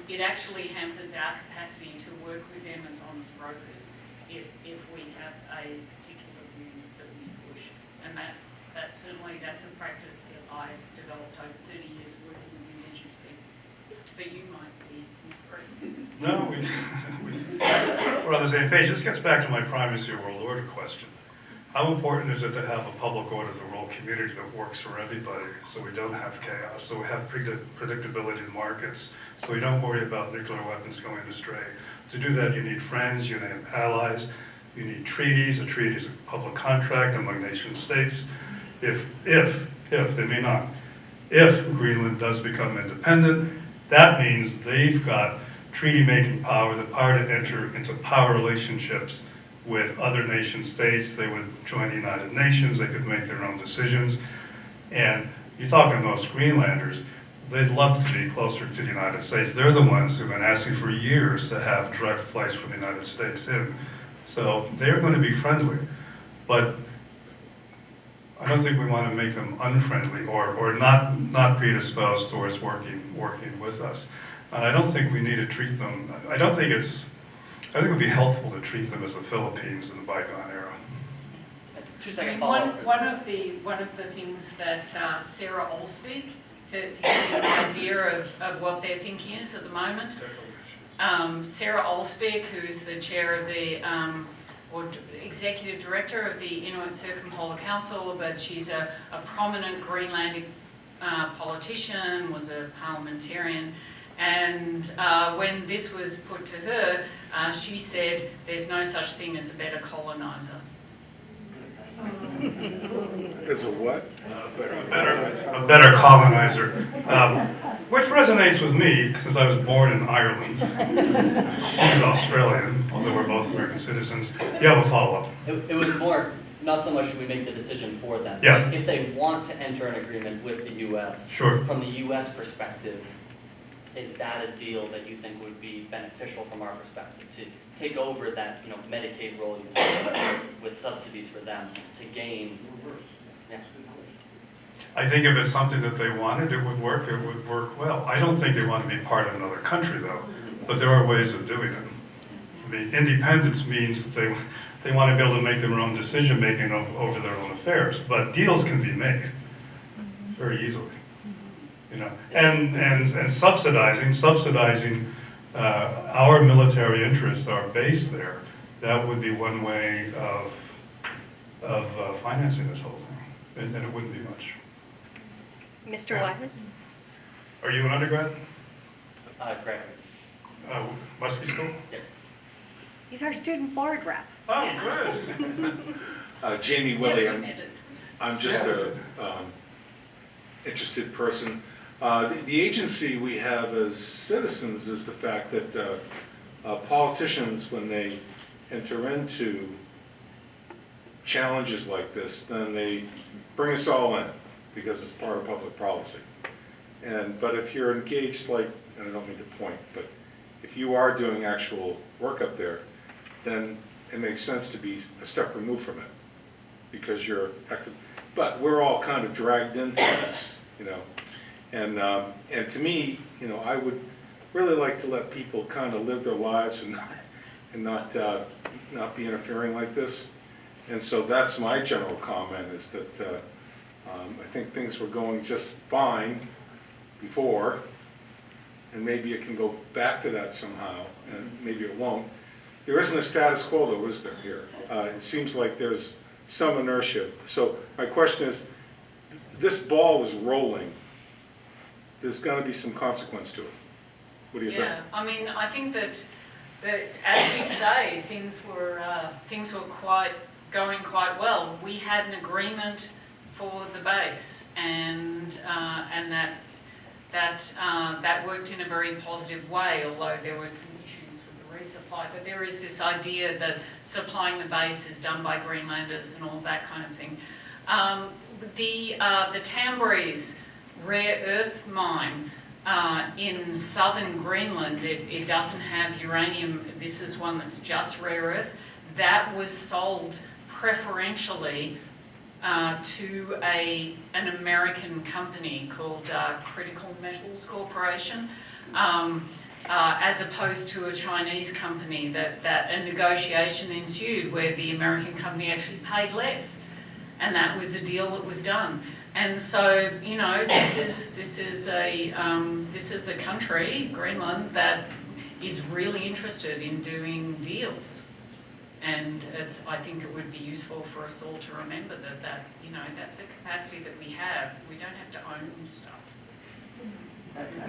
it actually hampers our capacity to work with them as honest brokers if we have a particular view that we push. And that's a practice that I've developed over 30 years working with Indigenous people. But you might be different. No, we're on the same page. This gets back to my primacy of world order question. How important is it to have a public order of the world community that works for everybody, so we don't have chaos, so we have predictability in markets, so we don't worry about nuclear weapons going astray? To do that, you need friends, you need allies. You need treaties. A treaty is a public contract among nation states. If they may not, if Greenland does become independent, that means they've got treaty-making power, the power to enter into power relationships with other nation states. They would join the United Nations. They could make their own decisions. And you talk to most Greenlanders, they'd love to be closer to the United States. They're the ones who've been asking for years to have direct flights from the United States in. So they're going to be friendly. But I don't think we want to make them unfriendly or not predisposed towards working with us. And I don't think we need to treat them, I think it would be helpful to treat them as the Philippines in the bygone era. 2-second One follow-up. one of the things that Sarah Olsvig, to give you an idea of what their thinking is at the moment. Sarah Olsvig, who's the chair of the or executive director of the Inuit Circumpolar Council, but she's a prominent Greenlandic politician, was a parliamentarian, and when this was put to her, she said there's no such thing as a better colonizer. As a what? A better colonizer, which resonates with me since I was born in Ireland. She's Australian, although we're both American citizens. You have a follow-up. It was more, not so much should we make the decision for them. Yeah. If they want to enter an agreement with the U.S., Sure. from the U.S. perspective, is that a deal that you think would be beneficial from our perspective to take over that, Medicaid role you talked about with subsidies for them to gain? Yeah. I think if it's something that they wanted, it would work well. I don't think they want to be part of another country, though, but there are ways of doing it. I mean, independence means that they want to be able to make their own decision-making over their own affairs, but deals can be made very easily. And subsidizing our military interests, our base there, that would be one way of financing this whole thing, and it wouldn't be much. Mr. Yeah. Wise? Are you an undergrad? Gregory. Muskie School? Yeah. He's our student board rep. Oh, good. Jamie Willie, Yeah, we met it. I'm just a interested person. The agency we have as citizens is the fact that politicians, when they enter into challenges like this, then they bring us all in because it's part of public policy. But if you're engaged, and I don't mean to point, but if you are doing actual work up there, then it makes sense to be a step removed from it because you're active. But we're all kind of dragged into this, And to me, I would really like to let people kind of live their lives and not be interfering like this. And so that's my general comment, is that I think things were going just fine before, and maybe it can go back to that somehow, and maybe it won't. There isn't a status quo, though, is there here? It seems like there's some inertia. So my question is, this ball is rolling. There's going to be some consequence to it. What do you think? Yeah, I mean, I think that as you say, things were going quite well. We had an agreement for the base, and that worked in a very positive way. Although there were some issues with the resupply, but there is this idea that supplying the base is done by Greenlanders and all that kind of thing. The Tambreys rare earth mine in southern Greenland, it doesn't have uranium. This is one that's just rare earth. That was sold preferentially to an American company called Critical Metals Corporation, as opposed to a Chinese company. That a negotiation ensued where the American company actually paid less, and that was a deal that was done. And so, this is a country, Greenland, that is really interested in doing deals. And I think it would be useful for us all to remember that that's a capacity that we have. We don't have to own stuff.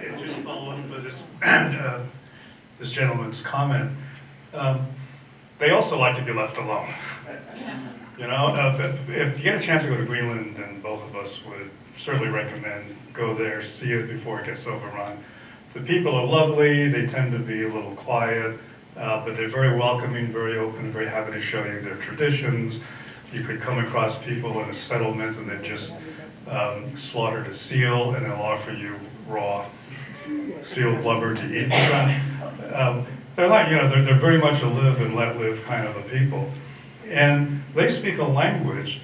And just following up with this gentleman's comment, they also like to be left alone. Yeah. You know, if you get a chance to go to Greenland, then both of us would certainly recommend go there, see it before it gets overrun. The people are lovely, they tend to be a little quiet, but they're very welcoming, very open, very happy to show you their traditions. You could come across people in a settlement and they just slaughtered a seal and they'll offer you raw seal blubber to eat. They're like, you know, they're very much a live and let live kind of a people. And they speak a language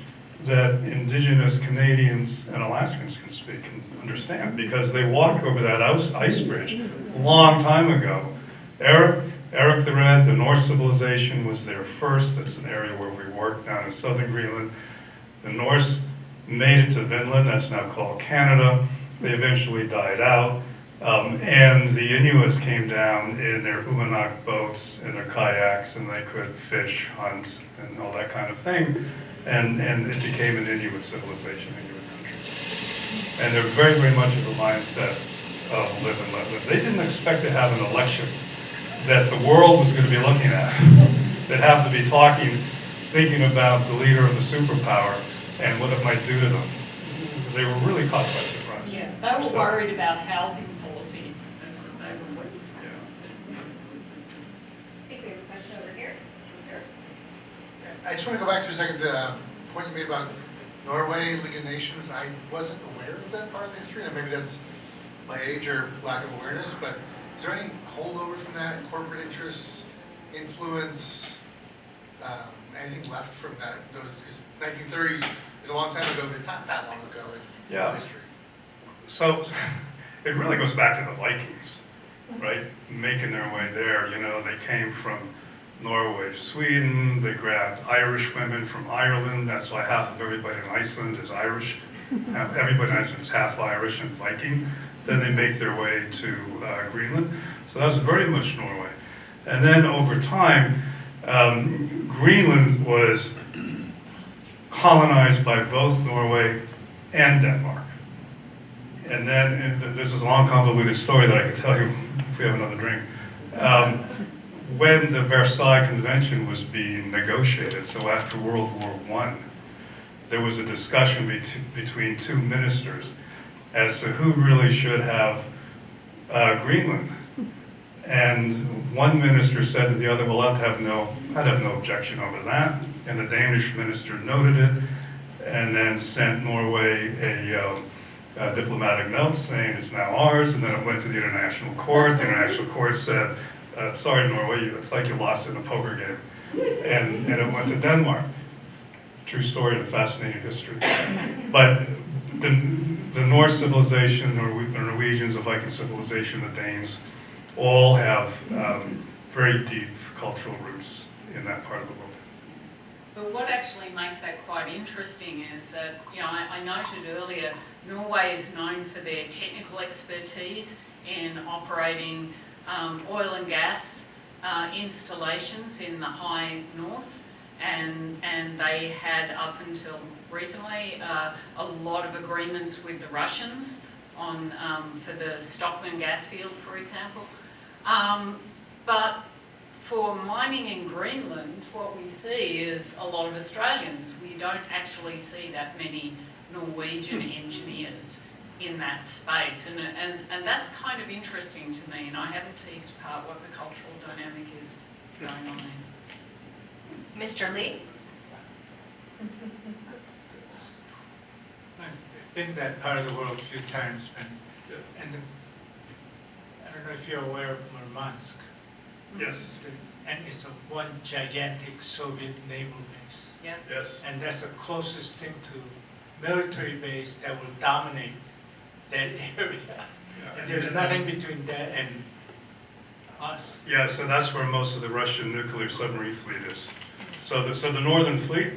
that indigenous Canadians and Alaskans can speak and understand because they walked over that ice bridge a long time ago. Eric the Red, the Norse civilization was there first. That's an area where we work down in southern Greenland. The Norse made it to Vinland, that's now called Canada. They eventually died out. And the Inuits came down in their Umanak boats and their kayaks, and they could fish, hunt, and all that kind of thing. And it became an Inuit civilization, Inuit country. And they're very, very much of the mindset of live and let live. They didn't expect to have an election that the world was going to be looking at, that have to be talking, thinking about the leader of the superpower and what it might do to them. They were really caught by surprise. Yeah, they were worried about housing policy. That's what they were worried about. Yeah. I think we have a question over here. Sir. I just want to go back to a second, the point you made about Norway, League of Nations. I wasn't aware of that part of the history, and maybe that's my age or lack of awareness, but is there any holdover from that, corporate interests, influence, anything left from that? Those 1930s is a long time ago, but it's not that long ago in history. So it really goes back to the Vikings, right? Making their way there. You know, they came from Norway, Sweden. They grabbed Irish women from Ireland. That's why half of everybody in Iceland is Irish. Everybody in Iceland is half Irish and Viking. Then they make their way to Greenland. So that was very much Norway. And then over time, Greenland was colonized by both Norway and Denmark. And then, and this is a long convoluted story that I could tell you if we have another drink. When the Versailles Convention was being negotiated, so after World War I, there was a discussion between two ministers as to who really should have Greenland. And one minister said to the other, well, I'd have no objection over that. And the Danish minister noted it and then sent Norway a diplomatic note saying it's now ours. And then it went to the International Court. The International Court said, sorry, Norway, it's like you lost in a poker game. And it went to Denmark. True story and a fascinating history. But the Norse civilization, the Norwegians, the Viking civilization, the Danes, all have very deep cultural roots in that part of the world. But what actually makes that quite interesting is that, you know, I noted earlier, Norway is known for their technical expertise in operating oil and gas installations in the high north, and they had up until recently a lot of agreements with the Russians on for the Stockman gas field, for example. But for mining in Greenland, what we see is a lot of Australians. We don't actually see that many Norwegian engineers in that space, and that's kind of interesting to me, and I haven't teased apart what the cultural dynamic is going on there. Mr. Lee? I've been that part of the world a few times, and I don't know if you're aware of Murmansk. Yes. And it's one gigantic Soviet naval base. Yeah. Yes. And that's the closest thing to military base that will dominate that area. Yeah. And there's nothing between that and us. Yeah, so that's where most of the Russian nuclear submarine fleet is. So the Northern Fleet,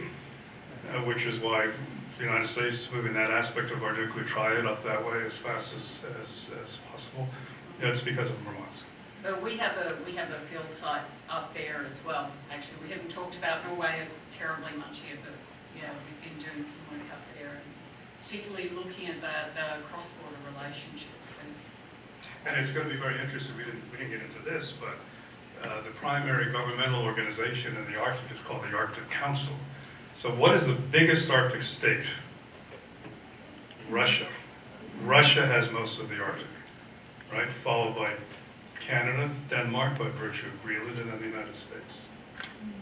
which is why the United States is moving that aspect of our nuclear triad up that way as fast as possible, it's because of Murmansk. But we have a field site up there as well. Actually, we haven't talked about Norway terribly much here, but yeah, we've been doing some work up there, and particularly looking at the cross-border relationships. And it's going to be very interesting. We didn't get into this, but the primary governmental organization in the Arctic is called the Arctic Council. So what is the biggest Arctic state? Russia. Russia has most of the Arctic, right? Followed by Canada, Denmark, by virtue of Greenland, and then the United States.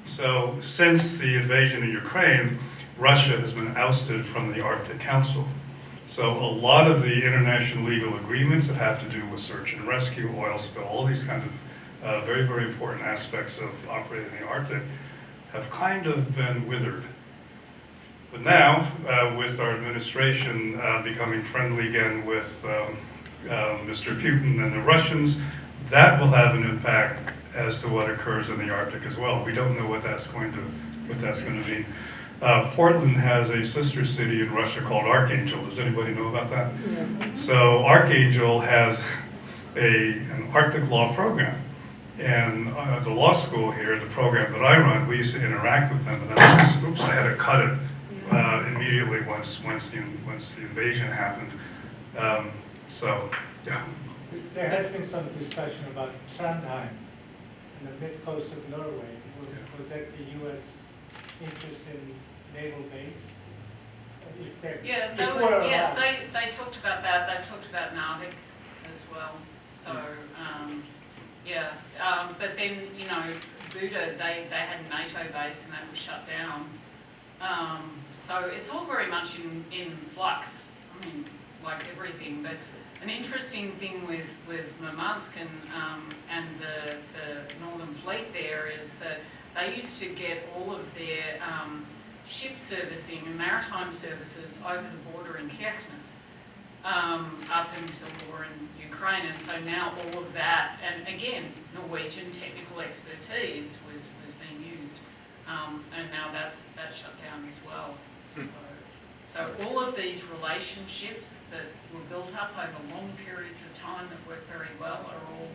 So since the invasion of Ukraine, Russia has been ousted from the Arctic Council. So a lot of the international legal agreements that have to do with search and rescue, oil spill, all these kinds of very, very important aspects of operating in the Arctic have kind of been withered. But now, with our administration becoming friendly again with Mr. Putin and the Russians, that will have an impact as to what occurs in the Arctic as well. We don't know what that's going to mean. Portland has a sister city in Russia called Archangel. Does anybody know about that? Yeah. So Archangel has an Arctic law program. And the law school here, the program that I run, we used to interact with them. And then I had to cut it immediately once the invasion happened. So, yeah. There has been some discussion about Trondheim in the mid-coast of Norway. Was that the U.S. interest in naval base? Yeah, they talked about that. They talked about Narvik as well. So, but then, you know, Buda, they had a NATO base and that was shut down. So it's all very much in flux. I mean, like everything. But an interesting thing with Murmansk and the Northern Fleet there is that they used to get all of their ship servicing and maritime services over the border in Kirkenes up until the war in Ukraine. And so now all of that, and again, Norwegian technical expertise was being used. And now that's shut down as well. So all of these relationships that were built up over long periods of time that work very well are all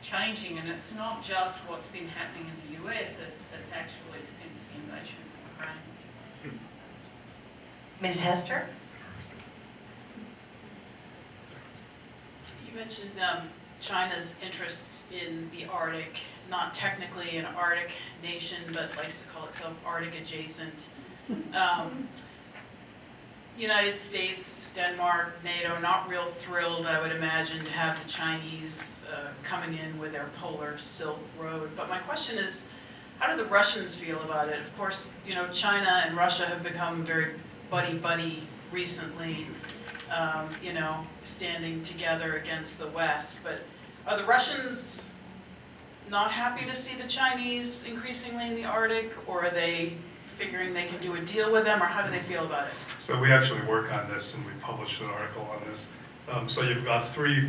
changing, and it's not just what's been happening in the US, it's actually since the invasion of Ukraine. Ms. Hester? You mentioned China's interest in the Arctic, not technically an Arctic nation, but likes to call itself Arctic adjacent. United States, Denmark, NATO, not real thrilled, I would imagine, to have the Chinese coming in with their polar Silk Road. But my question is, how do the Russians feel about it? Of course, you know, China and Russia have become very buddy-buddy recently, you know, standing together against the West. But are the Russians not happy to see the Chinese increasingly in the Arctic, or are they figuring they can do a deal with them, or how do they feel about it? So we actually work on this, and we published an article on this. So you've got three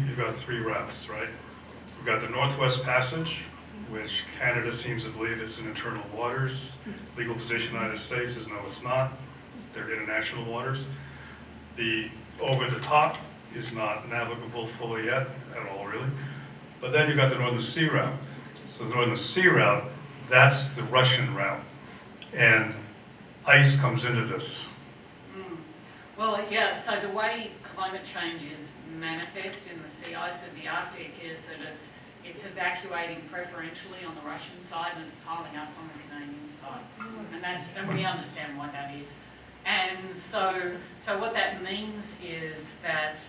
routes, right? We've got the Northwest Passage, which Canada seems to believe it's in internal waters. Legal position of the United States is no, it's not. They're international waters. The over the top is not navigable fully yet, at all really. But then you've got the Northern Sea Route. So the Northern Sea Route, that's the Russian route. And ice comes into this. Well, yeah, so the way climate change is manifest in the sea ice of the Arctic is that it's evacuating preferentially on the Russian side and it's piling up on the Canadian side. And we understand why that is. And so what that means is that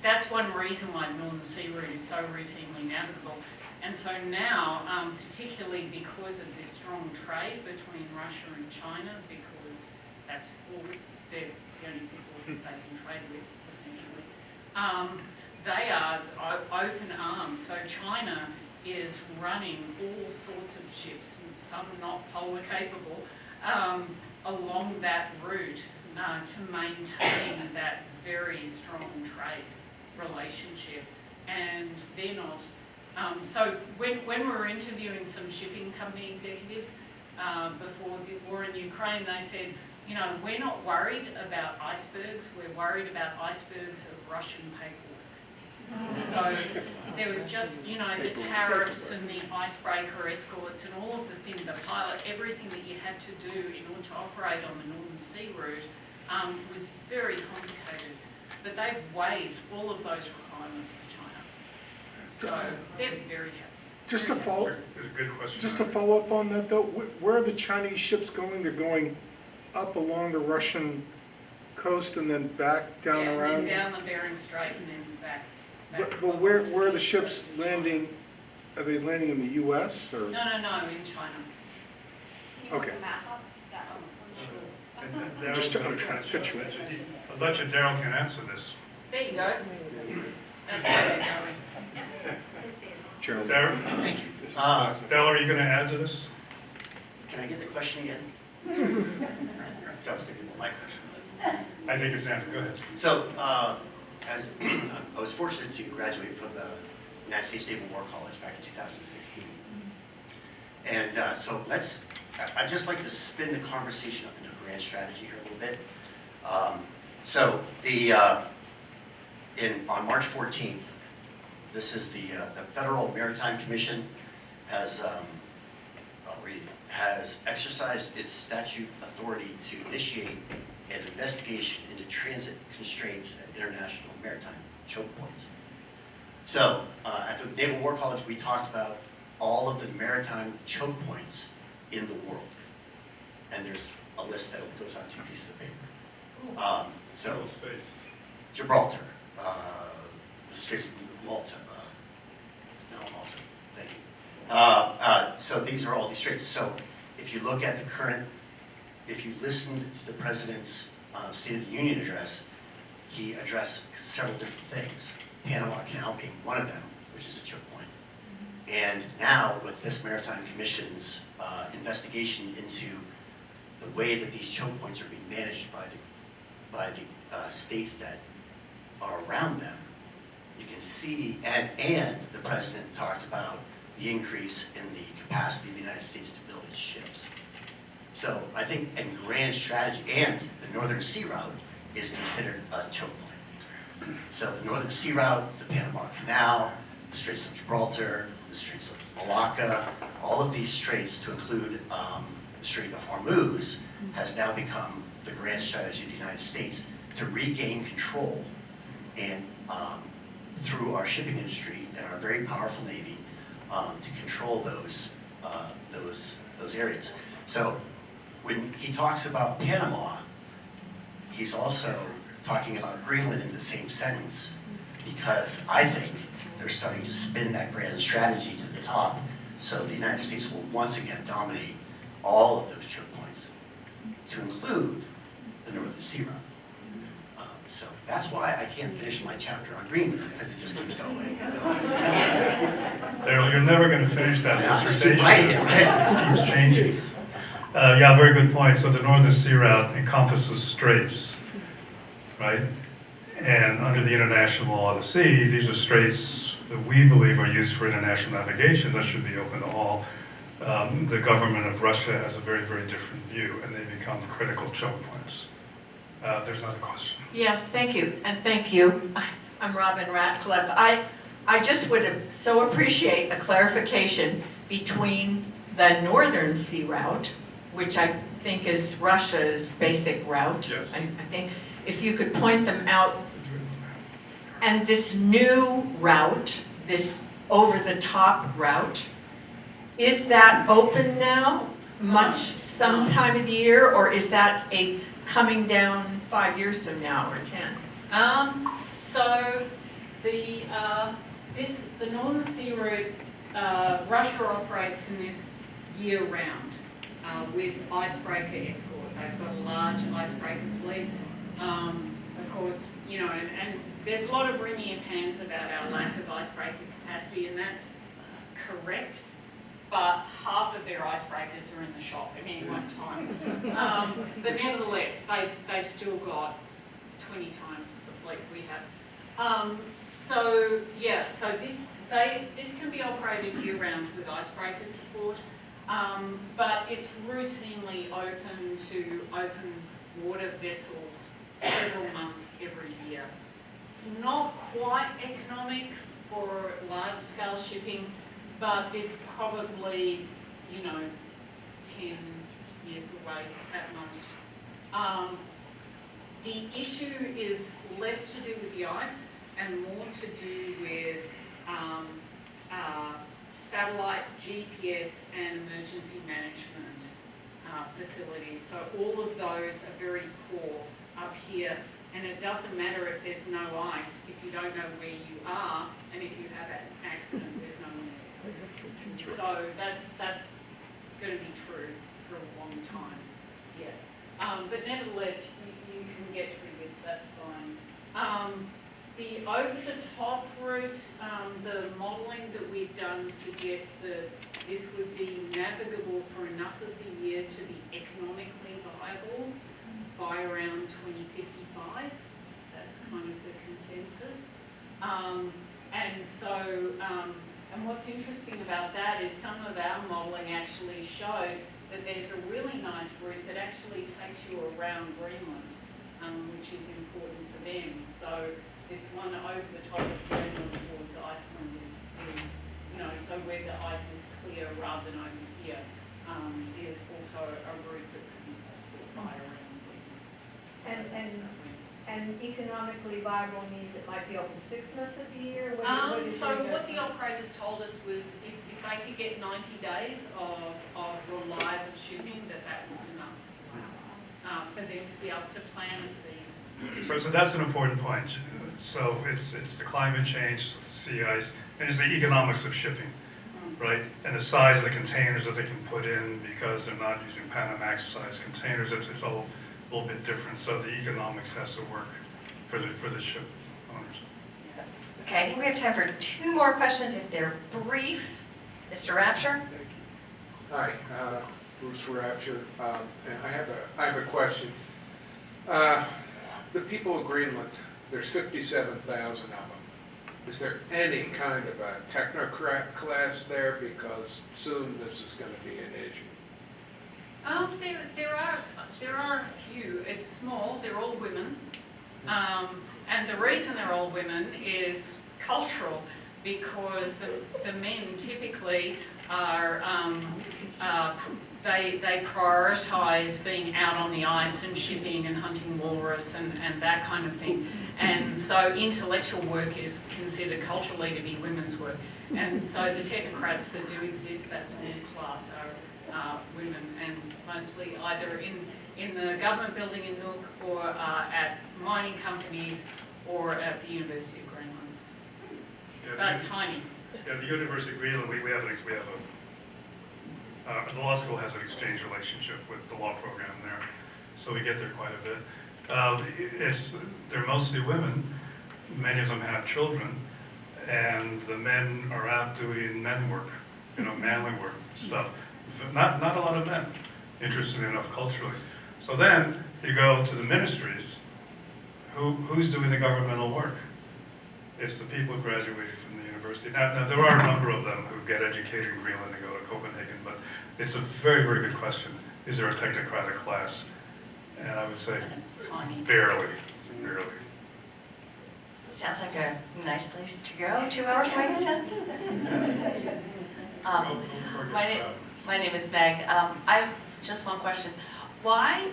that's one reason why the Northern Sea Route is so routinely navigable. And so now, particularly because of this strong trade between Russia and China, because that's all, they're the only people that they can trade with, essentially, they are open arms. So China is running all sorts of ships, some not polar capable, along that route to maintain that very strong trade relationship. And they're not. So when we were interviewing some shipping company executives before the war in Ukraine, they said, you know, we're not worried about icebergs, we're worried about icebergs of Russian paperwork. So there was just, you know, the tariffs and the icebreaker escorts and all of the things, the pilot, everything that you had to do in order to operate on the Northern Sea Route was very complicated. But they've waived all of those requirements for China. So they're very happy. Just to follow, It's a good question. just to follow up on that though, where are the Chinese ships going? They're going up along the Russian coast and then back down Yeah, around? and then down the Bering Strait and then back. But where are the ships landing? Are they landing in the US or? No, in China. Okay. And Just Daryl's I'm gonna trying to picture it. I'll bet you Daryl can answer this. There you go. That's where they're going. Gerald? Daryl, Thank you. Daryl, are you gonna add to this? Can I get the question again? So I was thinking of my question. I think it's answered. Go ahead. So, as I was fortunate to graduate from the United States Naval War College back in 2016. And so I'd just like to spin the conversation up into a grand strategy here a little bit. On March 14th, this is the Federal Maritime Commission has exercised its statute authority to initiate an investigation into transit constraints at international maritime choke points. So, at the Naval War College, we talked about all of the maritime choke points in the world. And there's a list that only goes on 2 pieces of paper. So, Space. Gibraltar, the Straits of Malta, no, Malta, thank you. So these are all these straits. So if you look at the current, if you listened to the President's State of the Union address, he addressed several different things. Panama Canal being one of them, which is a choke point. And now with this Maritime Commission's investigation into the way that these choke points are being managed by the states that are around them, you can see, and the President talked about the increase in the capacity of the United States to build its ships. So I think in grand strategy, and the Northern Sea Route is considered a choke point. So the Northern Sea Route, the Panama Canal, the Straits of Gibraltar, the Straits of Malacca, all of these straits, to include the Strait of Hormuz, has now become the grand strategy of the United States to regain control and through our shipping industry and our very powerful Navy to control those areas. So when he talks about Panama, he's also talking about Greenland in the same sentence, because I think they're starting to spin that grand strategy to the top, so the United States will once again dominate all of those choke points, to include the Northern Sea Route. So that's why I can't finish my chapter on Greenland, because it just keeps going and going. Daryl, you're never going to finish that Yeah, just dissertation. keep writing it, It keeps changing. Yeah, very good point. So the Northern Sea Route encompasses straits, right? And under the international law of the sea, these are straits that we believe are used for international navigation that should be open to all. The government of Russia has a very, very different view, and they become critical choke points. There's another question. Yes, thank you, and thank you. I'm Robin Ratcliffe. I just would have so appreciate a clarification between the Northern Sea Route, which I think is Russia's basic route. Yes. I think if you could point them out, and this new route, this over-the-top route, is that open now, some time of the year, or is that a coming down 5 years from now or 10? So the Northern Sea Route, Russia operates in this year-round with icebreaker escort. They've got a large icebreaker fleet. Of course, you know, and there's a lot of wringing of hands about our lack of icebreaker capacity, and that's correct. But half of their icebreakers are in the shop at any one time. But nevertheless, they've still got 20 times the fleet we have. So this can be operated year-round with icebreaker support, but it's routinely open to open water vessels several months every year. It's not quite economic for large-scale shipping, but it's probably, 10 years away at most. The issue is less to do with the ice and more to do with satellite, GPS, and emergency management facilities. So all of those are very core up here. And it doesn't matter if there's no ice, if you don't know where you are, and if you have an accident, there's no one there. So that's going to be true for a long time, yeah. But nevertheless, you can get through this, that's fine. The over-the-top route, the modelling that we've done suggests that this would be navigable for enough of the year to be economically viable by around 2055. That's kind of the consensus. And what's interesting about that is some of our modelling actually showed that there's a really nice route that actually takes you around Greenland, which is important for them. So this one over the top of Greenland towards Iceland is so where the ice is clear rather than over here, there's also a route that could be possible by around Greenland. And economically viable means it might be open 6 months of the year? What the operators told us was if they could get 90 days of reliable shipping, that was enough for them to be able to plan a season. So that's an important point. So it's the climate change, the sea ice, and it's the economics of shipping, right? And the size of the containers that they can put in because they're not using Panamax-sized containers. It's all a little bit different. So the economics has to work for the ship owners. Okay, I think we have time for 2 more questions if they're brief. Mr. Rapture? Hi, Bruce Rapture. And I have a question. The people of Greenland, there's 57,000 of them. Is there any kind of a technocrat class there? Because soon this is going to be an issue. There are a few. It's small. They're all women, and the reason they're all women is cultural, because the men typically are they prioritise being out on the ice and shipping and hunting walrus and that kind of thing, and so intellectual work is considered culturally to be women's work, and so the technocrats that do exist, that's all class are women, and mostly either in the government building in Nuuk or at mining companies or at the University of Greenland. Tiny. Yeah, the University of Greenland, we have the law school has an exchange relationship with the law program there, so we get there quite a bit. They're mostly women. Many of them have children, and the men are out doing men work, manly work stuff. Not a lot of men, interestingly enough, culturally. So then you go to the ministries. Who's doing the governmental work? It's the people who graduated from the university. Now there are a number of them who get educated in Greenland and go to Copenhagen, but it's a very, very good question. Is there a technocratic class? And I would say barely. Sounds like a nice place to go. 2 hours, maybe 10? My name is Meg. I have just one question. Why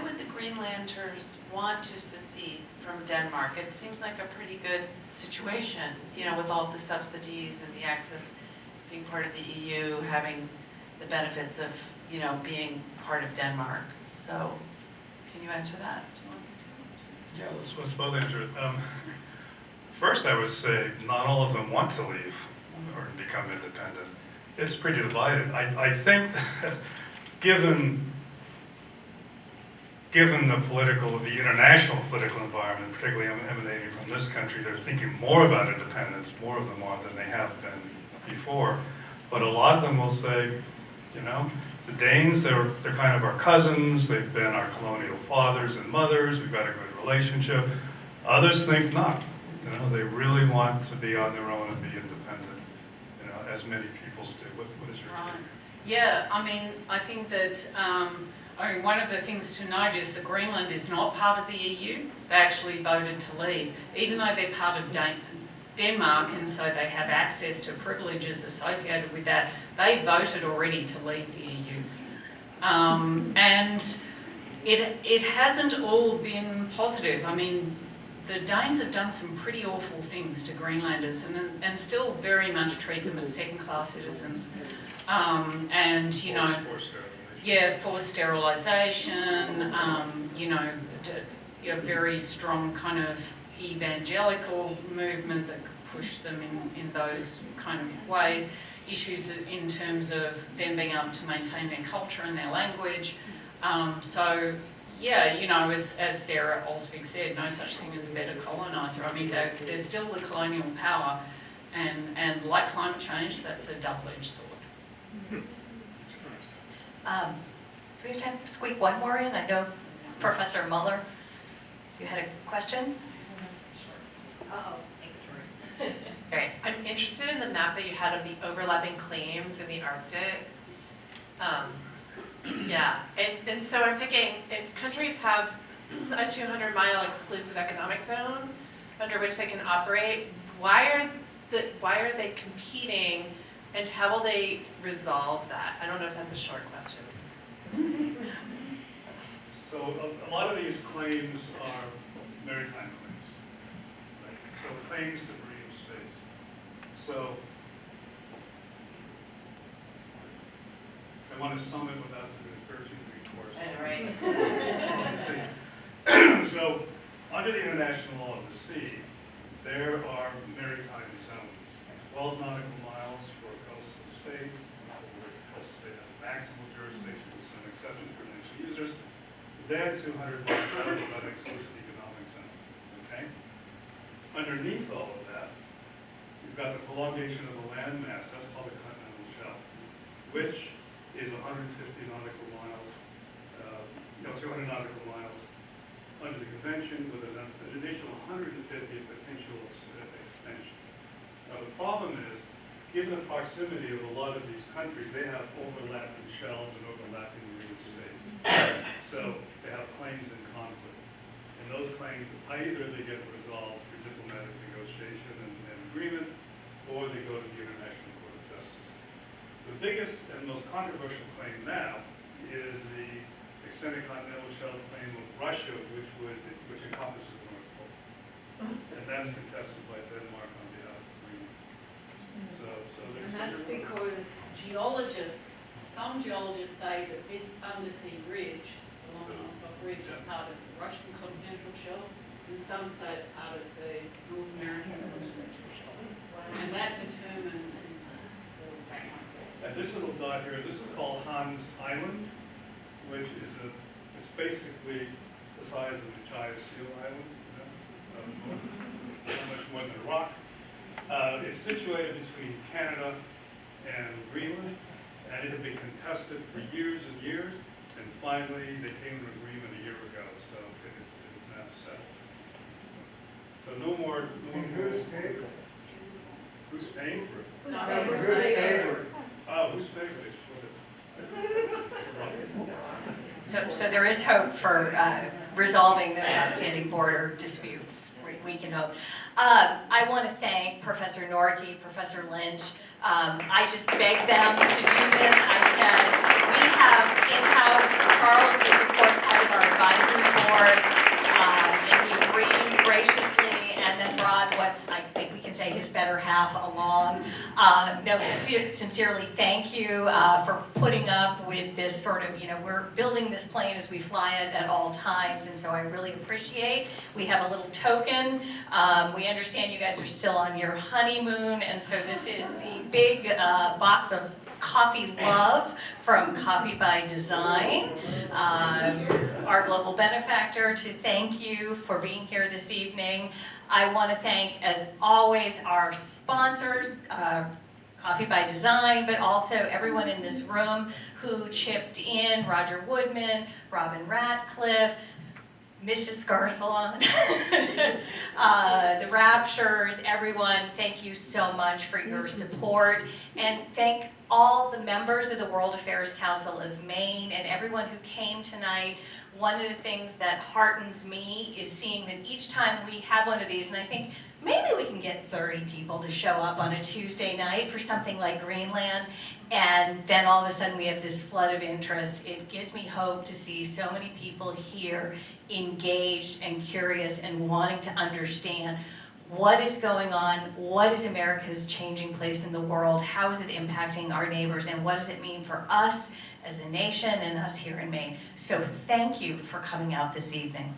would the Greenlanders want to secede from Denmark? It seems like a pretty good situation, with all the subsidies and the access, being part of the EU, having the benefits of, being part of Denmark. So, can you answer that? Yeah, let's both answer it. First, I would say not all of them want to leave or become independent. It's pretty divided. I think that given the international political environment, particularly emanating from this country, they're thinking more about independence, more of them are than they have been before. But a lot of them will say, the Danes, they're kind of our cousins, they've been our colonial fathers and mothers, we've got a good relationship. Others think not. They really want to be on their own and be independent, as many peoples do. What is your take? Yeah, I think that one of the things to note is that Greenland is not part of the EU. They actually voted to leave, even though they're part of Denmark, and so they have access to privileges associated with that. They voted already to leave the EU. And it hasn't all been positive. the Danes have done some pretty awful things to Greenlanders and still very much treat them as second-class citizens. And, you know, yeah, forced sterilisation, you know, a very strong kind of evangelical movement that could push them in those kind of ways. Issues in terms of them being able to maintain their culture and their language. So, yeah, you know, as Sarah Olsvig said, no such thing as a better coloniser. I mean, they're still the colonial power, and like climate change, that's a double-edged sword. Do we have time to squeak one more in? I know Professor Muller, you had a question? Uh-oh. All right, I'm interested in the map that you had of the overlapping claims in the Arctic. Yeah, and so I'm thinking, if countries have a 200-mile exclusive economic zone under which they can operate, why are they competing, and how will they resolve that? I don't know if that's a short question. So a lot of these claims are maritime claims, right? So claims to marine space. So I want to sum it without the 13-week course. Right. So under the international law of the sea, there are maritime zones, 12 nautical miles for a coastal state. In other words, the coastal state has a maximal jurisdiction with some exceptions for initial users. Then 200 miles out of an exclusive economic zone. Okay? Underneath all of that, you've got the prolongation of the landmass, that's called the continental shelf, which is 150 nautical miles, 200 nautical miles under the convention with an additional 150 potential extension. Now the problem is, given the proximity of a lot of these countries, they have overlapping shells and overlapping marine space. So they have claims in conflict. And those claims, either they get resolved through diplomatic negotiation and agreement, or they go to the International Court of Justice. The biggest and most controversial claim now is the extended continental shelf claim of Russia, which encompasses the North Pole. And that's contested by Denmark on behalf of Greenland. And that's because some geologists say that this undersea ridge, the Lomonosov Ridge, is part of the Russian continental shelf, and some say it's part of the North American continental shelf. And that determines who's and this little dot here, this is called Hans Island, which is it's basically the size of the giant seal island, not much more than a rock. It's situated between Canada and Greenland, and it had been contested for years and years, and finally they came to an agreement a year ago, so it is now settled. So no more. Who's paying for it? Who's paying for it? Who's paying for it? Oh, who's paying for it? So there is hope for resolving those outstanding border disputes. We can hope. I want to thank Professor Norchi, Professor Lynch. I just begged them to do this. I said, we have in-house, Charles is of course part of our advisory board, and he agreed graciously and then brought what I think we can say his better half along. Sincerely thank you for putting up with this sort of, we're building this plane as we fly it at all times, and so I really appreciate. We have a little token. We understand you guys are still on your honeymoon, and so this is the big box of coffee love from Coffee by Design, our global benefactor, to thank you for being here this evening. I want to thank, as always, our sponsors, Coffee by Design, but also everyone in this room who chipped in, Roger Woodman, Robin Ratcliffe, Mrs. Garcelon, the Raptures, everyone, thank you so much for your support. And thank all the members of the World Affairs Council of Maine and everyone who came tonight. One of the things that heartens me is seeing that each time we have one of these, and I think maybe we can get 30 people to show up on a Tuesday night for something like Greenland, and then all of a sudden we have this flood of interest. It gives me hope to see so many people here engaged and curious and wanting to understand what is going on, what is America's changing place in the world, how is it impacting our neighbors, and what does it mean for us as a nation and us here in Maine. So thank you for coming out this evening.